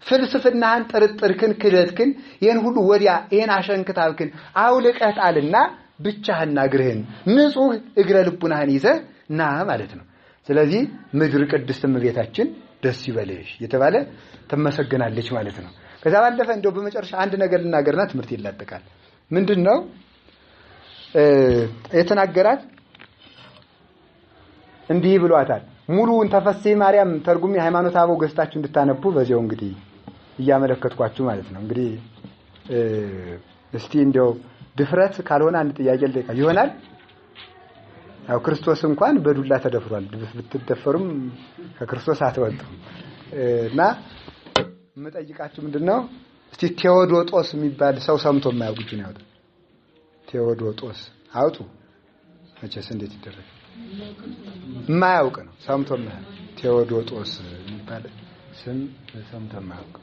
ፍልስፍናህን ጥርጥርክን ክደትክን ይህን ሁሉ ወዲያ ይህን አሸንክታብክን አውልቀህ ጣልና ብቻህና እግርህን ንጹሕ እግረ ልቡናህን ይዘህ ና ማለት ነው። ስለዚህ ምድር ቅድስት እመቤታችን ደስ ይበልሽ የተባለ ትመሰገናለች ማለት ነው። ከዛ ባለፈ እንደው በመጨረሻ አንድ ነገር ልናገርና ትምህርት ይላጠቃል። ምንድነው የተናገራት? እንዲህ ብሏታል። ሙሉውን ተፈሥሒ ማርያም ተርጉሚ ሃይማኖተ አበው ገዝታችሁ እንድታነቡ በዚያው እንግዲህ እያመለከትኳችሁ ማለት ነው። እንግዲህ እስቲ እንደው ድፍረት ካልሆነ አንድ ጥያቄ ልጠይቃ ይሆናል። ያው ክርስቶስ እንኳን በዱላ ተደፍሯል። ብትደፈሩም ከክርስቶስ አትወጡም። እና የምጠይቃችሁ ምንድነው እስቲ ቴዎዶጦስ የሚባል ሰው ሰምቶ የማያውቅ እጁን ያውጣ። ቴዎዶጦስ አውጡ። መቼስ እንዴት ይደረግ የማያውቅ ነው። ሰምቶ የማያውቅ ቴዎዶጦስ የሚባል ስም ሰምቶ የማያውቅ።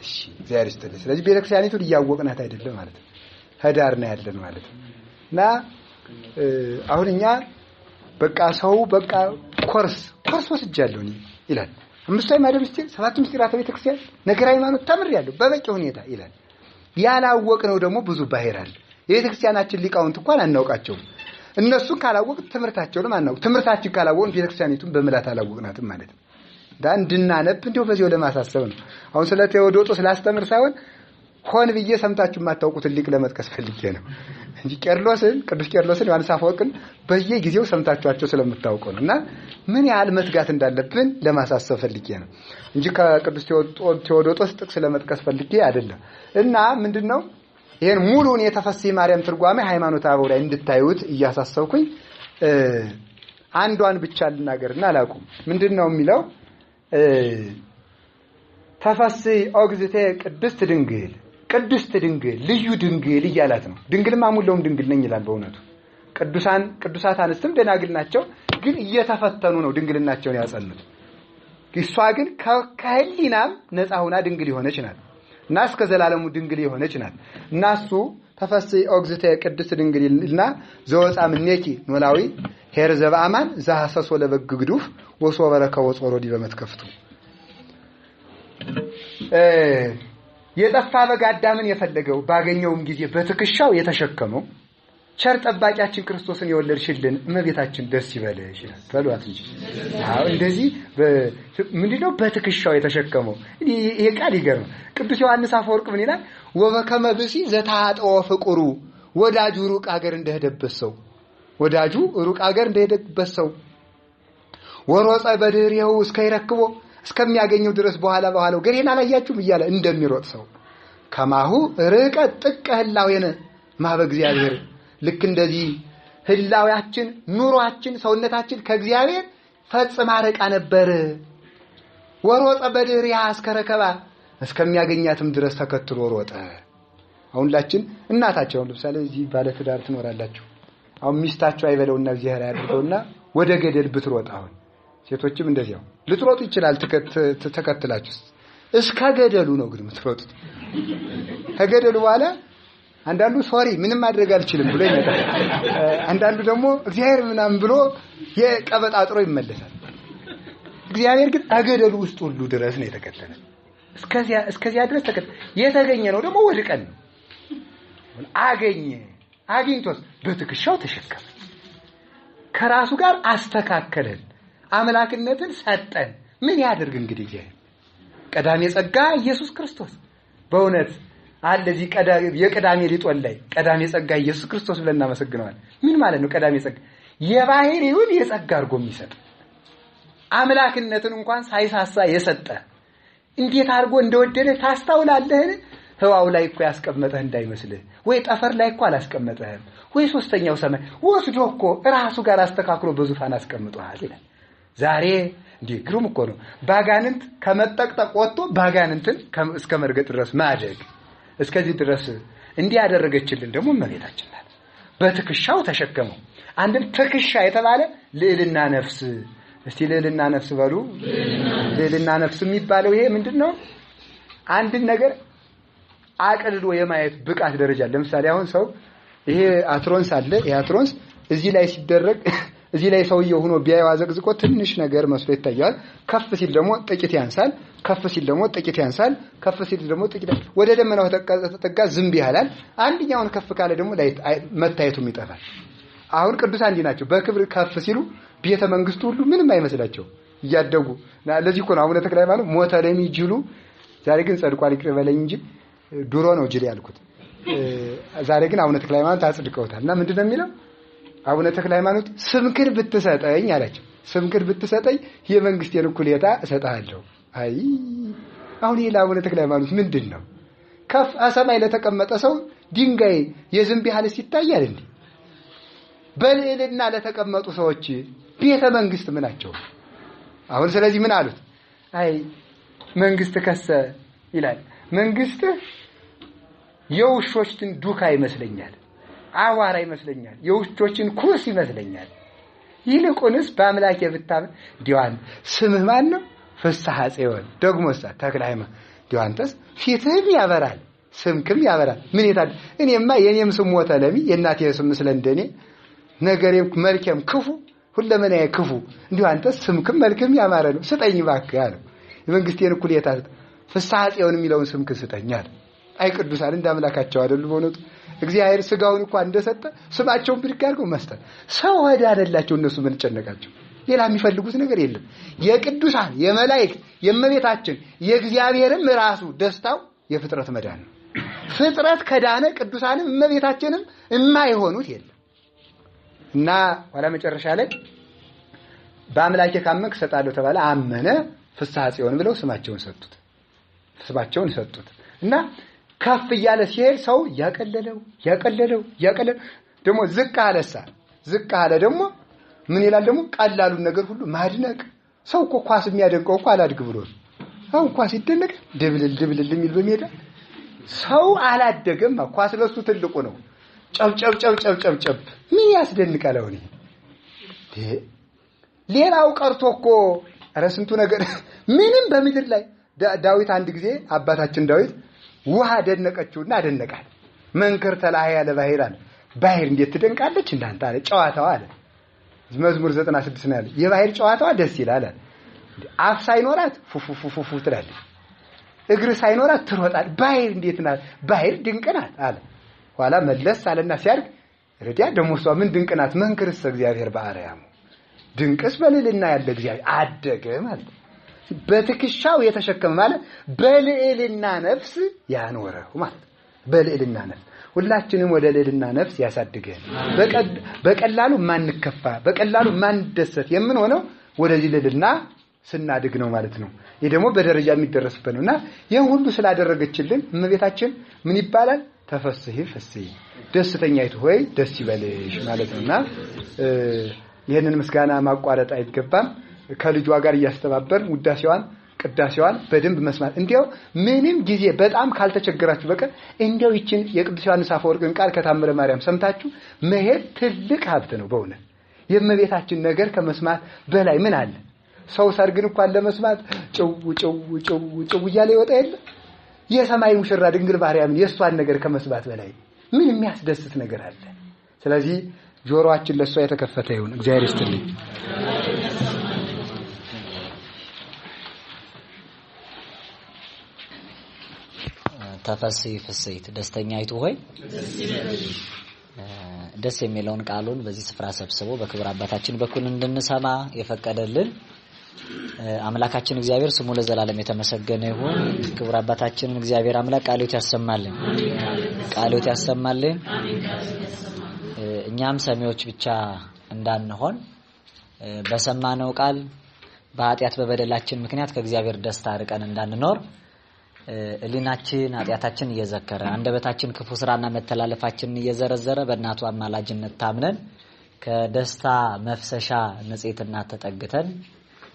እሺ እግዚአብሔር ይስጥልኝ። ስለዚህ ቤተክርስቲያኒቱን እያወቅናት አይደለም ማለት ነው። ህዳር ነው ያለን ማለት ነው። እና አሁን እኛ በቃ ሰው በቃ ኮርስ ወስጃለሁ ይላል። አምስቱ አዕማደ ምስጢር፣ ሰባቱ ምስጢራተ ቤተክርስቲያን፣ ነገረ ሃይማኖት ተምሬያለሁ በበቂ ሁኔታ ይላል። ያላወቅነው ደግሞ ብዙ ባሕር አለ። የቤተክርስቲያናችን ሊቃውንት እንኳን አናውቃቸውም። እነሱን ካላወቅ ትምህርታቸውንም አናውቅ። ትምህርታችን ካላወቅን ቤተክርስቲያኒቱን በመላት አላወቅናትም ማለት ነው። እንድናነብ እንደው በዚያው ለማሳሰብ ነው። አሁን ስለ ቴዎዶጦስ ስላስተምር ሳይሆን ሆን ብዬ ሰምታችሁ የማታውቁትን ሊቅ ለመጥቀስ ፈልጌ ነው እንጂ ቄርሎስን ቅዱስ ቄርሎስን ዮሐንስ አፈወርቅን በየጊዜው ሰምታችኋቸው ስለምታውቁ ነው። እና ምን ያህል መትጋት እንዳለብን ለማሳሰብ ፈልጌ ነው እንጂ ከቅዱስ ቴዎዶጦስ ጥቅስ ለመጥቀስ ፈልጌ አይደለም። እና ምንድነው ይሄን ሙሉን የተፈሥሒ ማርያም ትርጓሜ ሃይማኖተ አበው ላይ እንድታዩት እያሳሰብኩኝ አንዷን ብቻ ልናገርና አላቁም። ምንድነው የሚለው? ተፈሥሒ ኦግዝእቴ ቅድስት ድንግል፣ ቅድስት ድንግል ልዩ ድንግል እያላት ነው። ድንግልማ ሙሉም ድንግል ነኝ ይላል። በእውነቱ ቅዱሳት አንስትም ደናግል ናቸው፣ ግን እየተፈተኑ ነው ድንግልናቸውን ያጸኑት። እሷ ግን ከህሊናም ነፃ ሆና ድንግል የሆነች ናት እና እስከ ዘላለሙ ድንግል የሆነች ናት። እና እሱ ተፈሥሒ ኦግዝእቴ ቅድስት ድንግልና ዘወፃ ምኔኪ ኖላዊ ሄር ዘበአማን ዘሐሰሶ ለበግ ግዱፍ ወሶ በረከ ወጾሮዲ በመትከፍቱ የጠፋ በግ አዳምን የፈለገው ባገኘውም ጊዜ በትከሻው የተሸከመው ቸር ጠባቂያችን ክርስቶስን የወለድሽልን እመቤታችን ደስ ይበልሽ በሏት እንጂ። አዎ እንደዚህ ምንድነው በትከሻው የተሸከመው? ይሄ ቃል ይገርም። ቅዱስ ዮሐንስ አፈወርቅ ምን ይላል? ወበከመ ብእሲ ዘታጠወ ፍቁሩ፣ ወዳጁ ሩቅ ሀገር እንደሄደበት ሰው፣ ወዳጁ ሩቅ ሀገር እንደሄደበት ሰው ወሮፀ በድህሬው እስከ ይረክቦ እስከሚያገኘው ድረስ በኋላው ገሬና አላያችሁም እያለ እንደሚሮጥ ሰው ከማሁ ርቀት ጥቀ ህላዌነ ማበ እግዚአብሔር፣ ልክ እንደዚህ ህላዌያችን ኑሯችን ሰውነታችን ከእግዚአብሔር ፈጽማ ርቃ ነበር። ወሮፀ በድህሬሃ እስከ ረከባ እስከሚያገኛትም ድረስ ተከትሎ ሮጠ። አሁንላችን እናታቸውን ለምሳሌ እዚህ ባለ ትዳር ትኖራላችሁ። አሁን ሚስታችሁ አይበለውና እግዚአብሔር ያድርገውና ወደ ገደል ብትሮጥ፣ አሁን ሴቶችም እንደዚያው ልትሮጡ ይችላል ተከትላችሁ እስከ ገደሉ ነው ግን የምትሮጡት። ከገደሉ በኋላ አንዳንዱ ሶሪ ምንም ማድረግ አልችልም ብሎ ይመጣል። አንዳንዱ ደግሞ እግዚአብሔር ምናምን ብሎ የቀበጣጥሮ ይመለሳል። እግዚአብሔር ግን አገደሉ ውስጥ ሁሉ ድረስ ነው የተከተለ። እስከዚያ ድረስ የተገኘ ነው ደግሞ ወድቀን ነው አግኝቶስ በትከሻው ተሸከመ። ከራሱ ጋር አስተካከለን፣ አምላክነትን ሰጠን። ምን ያድርግ እንግዲህ እግዚአብሔር? ቀዳሜ ጸጋ ኢየሱስ ክርስቶስ። በእውነት አለ እዚህ የቀዳሜ ሊጦል ላይ ቀዳሜ ጸጋ ኢየሱስ ክርስቶስ ብለን እናመሰግነዋለን። ምን ማለት ነው? ቀዳሜ ጸጋ የባህሪውን የጸጋ አድርጎ የሚሰጥ አምላክነትን እንኳን ሳይሳሳ የሰጠ እንዴት አድርጎ እንደወደደ ታስተውላለህ? ህዋው ላይ እኮ ያስቀመጠህ እንዳይመስልህ፣ ወይ ጠፈር ላይ እኮ አላስቀመጠህም፣ ወይ ሶስተኛው ሰማይ ወስዶ እኮ ራሱ ጋር አስተካክሎ በዙፋን አስቀምጧል ይላል። ዛሬ እንዴ ግሩም እኮ ነው። ባጋንንት ከመጠቅጠቅ ወጥቶ ባጋንንትን እስከ መርገጥ ድረስ ማደግ እስከዚህ ድረስ እንዲህ ያደረገችልን ደግሞ እመቤታችን ናት። በትከሻው ተሸከመው። አንድም ትከሻ የተባለ ልዕልና ነፍስ። እስቲ ልዕልና ነፍስ በሉ። ልዕልና ነፍስ የሚባለው ይሄ ምንድነው? አንድን ነገር አቅልሎ የማየት ብቃት ደረጃ። ለምሳሌ አሁን ሰው ይሄ አትሮንስ አለ። ይሄ አትሮንስ እዚህ ላይ ሲደረግ እዚህ ላይ ሰውየው ሆኖ ቢያየው አዘቅዝቆ ትንሽ ነገር መስሎ ይታያል። ከፍ ሲል ደግሞ ጥቂት ያንሳል፣ ከፍ ሲል ደግሞ ጥቂት ያንሳል፣ ከፍ ሲል ደግሞ ጥቂት ወደ ደመናው ተጠጋ ዝም ይላል። አንደኛውን ከፍ ካለ ደግሞ ላይ መታየቱም ይጠፋል። አሁን ቅዱሳን እንዲህ ናቸው። በክብር ከፍ ሲሉ ቤተ መንግስቱ ሁሉ ምንም አይመስላቸው እያደጉ። ለዚህ እኮ ነው አቡነ ተክለ ሃይማኖት ሞተ ለሚጅሉ ዛሬ ግን ጸድቋል ይቅር በለኝ እንጂ ድሮ ነው ጅል ያልኩት። ዛሬ ግን አቡነ ተክለ ሃይማኖት አጽድቀውታል። እና ምንድነው የሚለው አቡነ ተክለ ሃይማኖት ስምክር ብትሰጠኝ አላቸው። ስምክር ብትሰጠኝ የመንግስቴን እኩሌታ እሰጥሃለሁ። አይ አሁን ይሄ አቡነ ተክለ ሃይማኖት ምንድነው? ከፍ ሰማይ ለተቀመጠ ሰው ድንጋይ የዝንብ ያህል ይታያል እንዴ? በልዕልና ለተቀመጡ ሰዎች ቤተ መንግስት ምናቸው? አሁን ስለዚህ ምን አሉት? አይ መንግስት ከሰ ይላል። መንግስት የውሾችን ዱካ ይመስለኛል፣ አዋራ ይመስለኛል፣ የውሾችን ኩስ ይመስለኛል። ይልቁንስ በአምላክ የብታምን ዲዋን ስምህ ማን ነው? ፍስሐ ጽዮን። ደግሞሳ ተክለ ሃይማኖት ዲዋንተስ ፊትህም ያበራል ስምክም ያበራል። ምን ይታል? እኔማ የኔም ስም ሞተ ለሚ የእናቴ ስም ስለእንደኔ ነገሬም መልኬም ክፉ ሁለመናዬ ክፉ እንዲሁ አንተ ስምክም መልክም ያማረ ነው። ስጠኝ እባክህ አለው። የመንግስቴን እኩሌታ ፍስሐ ጽዮን የሚለውን ስምክን ስጠኝ አለ። አይ ቅዱሳን እንዳምላካቸው አይደሉ? በእውነቱ እግዚአብሔር ስጋውን እንኳን እንደሰጠ ስማቸውን ብድግ አድርገው መስጠት። ሰው ወደ አይደላቸው እነሱ ምን ጨነቃቸው? ሌላ የሚፈልጉት ነገር የለም። የቅዱሳን የመላእክት የእመቤታችን የእግዚአብሔርም ራሱ ደስታው የፍጥረት መዳን ነው። ፍጥረት ከዳነ ቅዱሳንም እመቤታችንም የማይሆኑት የለም። እና ወላ መጨረሻ ላይ በአምላኬ ካመንክ እሰጣለሁ ተባለ። አመነ። ፍስሐ ጽዮን ብለው ስማቸውን ሰጡት። እና ከፍ እያለ ሲሄድ ሰው ያቀለለው ደግሞ ዝቅ አለ ደግሞ ምን ይላል? ደግሞ ቀላሉን ነገር ሁሉ ማድነቅ። ሰው እኮ ኳስ የሚያደንቀው እኮ አላድግ ብሎ ነው። አሁን ኳስ ይደነቅ ድብልል የሚል በሜዳ ሰው አላደገም። ኳስ ለሱ ትልቁ ነው። ጨብጨብ ምን ያስደንቃል? አሁን ሌላው ቀርቶ እኮ ኧረ ስንቱ ነገር ምንም በምድር ላይ ዳዊት አንድ ጊዜ አባታችን ዳዊት ውሃ ደነቀችውና አደነቃል። መንከር ተላህ ያለ ባህር አለ። ባህር እንዴት ትደንቃለች እንዳንተ አለ። ጨዋታው አለ መዝሙር 96 ነው ያለ። የባህር ጨዋታዋ ደስ ይላል አለ። አፍ ሳይኖራት ፉፉ ትላለች፣ እግር ሳይኖራት ትሮጣል። ባህር እንዴት ናት? ባህር ድንቅ ናት አለ። ኋላ መለስ አለና ሲያርግ ረዲያ ደሞሷ ምን ድንቅ ናት? መንክርስ እግዚአብሔር በአርያሙ ድንቅስ በልዕልና ያለ እግዚአብሔር አደገ ማለት። በትከሻው የተሸከመ ማለት በልዕልና ነፍስ ያኖረው ማለት። በልዕልና ነፍስ ሁላችንም ወደ ልዕልና ነፍስ ያሳድገን። በቀላሉ ማንከፋ በቀላሉ ማንደሰት የምንሆነው ወደዚህ ልዕልና ስናድግ ነው ማለት ነው። ይሄ ደግሞ በደረጃ የሚደረስበት ነውና ይሄን ሁሉ ስላደረገችልን እመቤታችን ምን ይባላል? ተፈስሒ ፍስሒ ደስተኛይቱ ሆይ ደስ ይበልሽ ማለት ነውና ይሄንን ምስጋና ማቋረጥ አይገባም። ከልጇ ጋር እያስተባበርን ውዳሴዋን ቅዳሴዋን በደንብ መስማት። እንዲያው ምንም ጊዜ በጣም ካልተቸገራችሁ በቀር እንዲያው ይችን የቅዱስ ዮሐንስ አፈወርቅን ቃል ከታምረ ማርያም ሰምታችሁ መሄድ ትልቅ ሀብት ነው በእውነት። የእመቤታችን ነገር ከመስማት በላይ ምን አለ? ሰው ሰርግን እንኳን ለመስማት ጭው እያለ ይወጣ የለ? የሰማይ ሙሽራ ድንግል ማርያምን የእሷን ነገር ከመስማት በላይ ምን የሚያስደስት ነገር አለ? ስለዚህ ጆሮአችን ለእሷ የተከፈተ ይሁን። እግዚአብሔር ይስጥልኝ። ተፈስሒ ፍስሕት ደስተኛይቱ ሆይ ደስ የሚለውን ቃሉን በዚህ ስፍራ ሰብስቦ በክብር አባታችን በኩል እንድንሰማ የፈቀደልን አምላካችን እግዚአብሔር ስሙ ለዘላለም የተመሰገነ ይሁን። ክቡር አባታችንን እግዚአብሔር አምላክ ቃሉት ያሰማልን፣ ቃሉት ያሰማልን። እኛም ሰሚዎች ብቻ እንዳንሆን በሰማነው ቃል በኃጢአት በበደላችን ምክንያት ከእግዚአብሔር ደስታ ርቀን እንዳንኖር እሊናችን ኃጢአታችን እየዘከረ አንደበታችን ክፉ ስራና መተላለፋችንን እየዘረዘረ በእናቱ አማላጅነት ታምነን ከደስታ መፍሰሻ ንጽሕትና ተጠግተን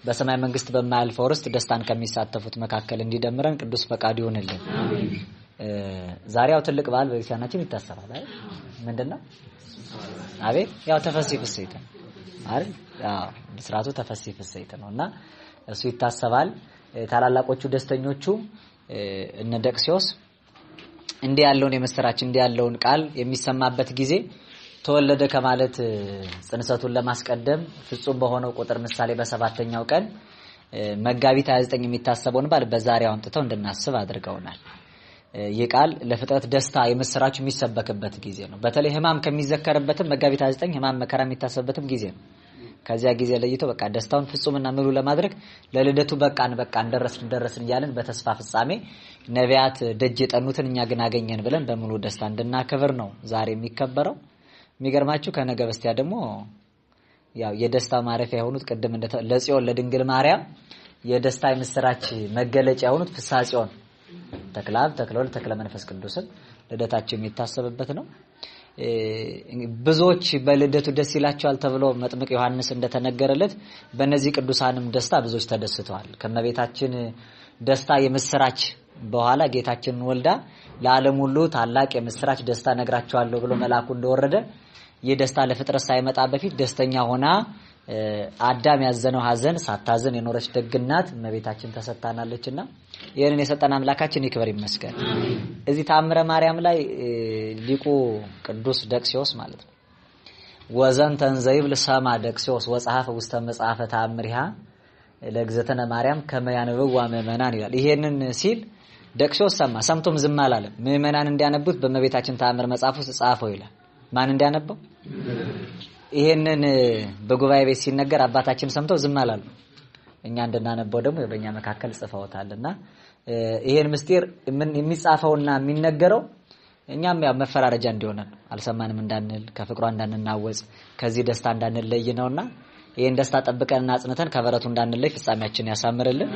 በሰማይ መንግስት በማያልፈው ርስት ደስታን ከሚሳተፉት መካከል እንዲደምረን ቅዱስ ፈቃዱ ይሁንልን። ዛሬ ያው ትልቅ በዓል በቤተክርስቲያናችን ይታሰባል አይደል? ምንድነው? አቤት ያው ተፈሲ ፍስሕት አይደል? ያው ስርዓቱ ተፈሲ ፍስሕት ነውና እሱ ይታሰባል። ታላላቆቹ ደስተኞቹ እነ ደቅሲዮስ እንዲህ ያለውን የምስራች እንዲህ ያለውን ቃል የሚሰማበት ጊዜ ተወለደ ከማለት ጽንሰቱን ለማስቀደም ፍጹም በሆነው ቁጥር ምሳሌ በሰባተኛው ቀን መጋቢት 29 የሚታሰበውን በዓል በዛሬው አንጥተው እንድናስብ አድርገውናል። ይህ ቃል ለፍጥረት ደስታ የምስራች የሚሰበክበት ጊዜ ነው። በተለይ ሕማም ከሚዘከርበትም መጋቢት 29 ሕማም መከራ የሚታሰብበትም ጊዜ ነው። ከዚያ ጊዜ ለይቶ በቃ ደስታውን ፍጹምና ሙሉ ለማድረግ ለልደቱ በቃን ደረስን እያልን በተስፋ ፍጻሜ ነቢያት ደጅ የጠኑትን እኛ ግን አገኘን ብለን በሙሉ ደስታ እንድናከብር ነው ዛሬ የሚከበረው። የሚገርማችሁ ከነገ በስቲያ ደግሞ ያው የደስታ ማረፊያ የሆኑት ቅድም ለጽዮን ለድንግል ማርያም የደስታ የምስራች መገለጫ የሆኑት ፍስሐ ጽዮን ተክለ አብ ተክለ ወልድ ተክለ መንፈስ ቅዱስን ልደታቸው የሚታሰብበት ነው። ብዙዎች በልደቱ ደስ ይላቸዋል ተብሎ መጥምቅ ዮሐንስ እንደተነገረለት በእነዚህ ቅዱሳንም ደስታ ብዙዎች ተደስተዋል። ከመቤታችን ደስታ የምስራች በኋላ ጌታችንን ወልዳ ለዓለም ሁሉ ታላቅ የምስራች ደስታ ነግራቸዋለሁ ብሎ መልአኩ እንደወረደ ይህ ደስታ ለፍጥረት ሳይመጣ በፊት ደስተኛ ሆና አዳም ያዘነው ሐዘን ሳታዘን የኖረች ደግናት እመቤታችን ተሰጣናለችና ይሄንን የሰጠን አምላካችን ይክበር ይመስገን። እዚህ ተአምረ ማርያም ላይ ሊቁ ቅዱስ ደቅሲዮስ ማለት ነው ወዘን ተንዘይብል ሰማ ደቅሲዮስ ወጻሐፈ ውስተ መጽሐፈ ተአምሪሃ ለእግዝእትነ ማርያም ከመያነበው ምእመናን ይላል። ይሄንን ሲል ደቅሲዮስ ሰምቶም ዝም አላለም። ምእመናን እንዲያነቡት በእመቤታችን ተአምር መጽሐፍ ውስጥ ጻፈው ይላል። ማን እንዲያነበው? ይሄንን በጉባኤ ቤት ሲነገር አባታችን ሰምተው ዝም አላሉ። እኛ እንድናነበው ደግሞ በእኛ መካከል ጽፈውታልና ይሄን ምስጢር የሚጻፈውና የሚነገረው እኛም ያው መፈራረጃ እንዲሆነን አልሰማንም እንዳንል ከፍቅሯ እንዳንናወጽ ከዚህ ደስታ እንዳንለይ ነውና ይሄን ደስታ ጠብቀንና አጽንተን ከበረቱ እንዳንለይ ፍጻሜያችን ያሳምርልን።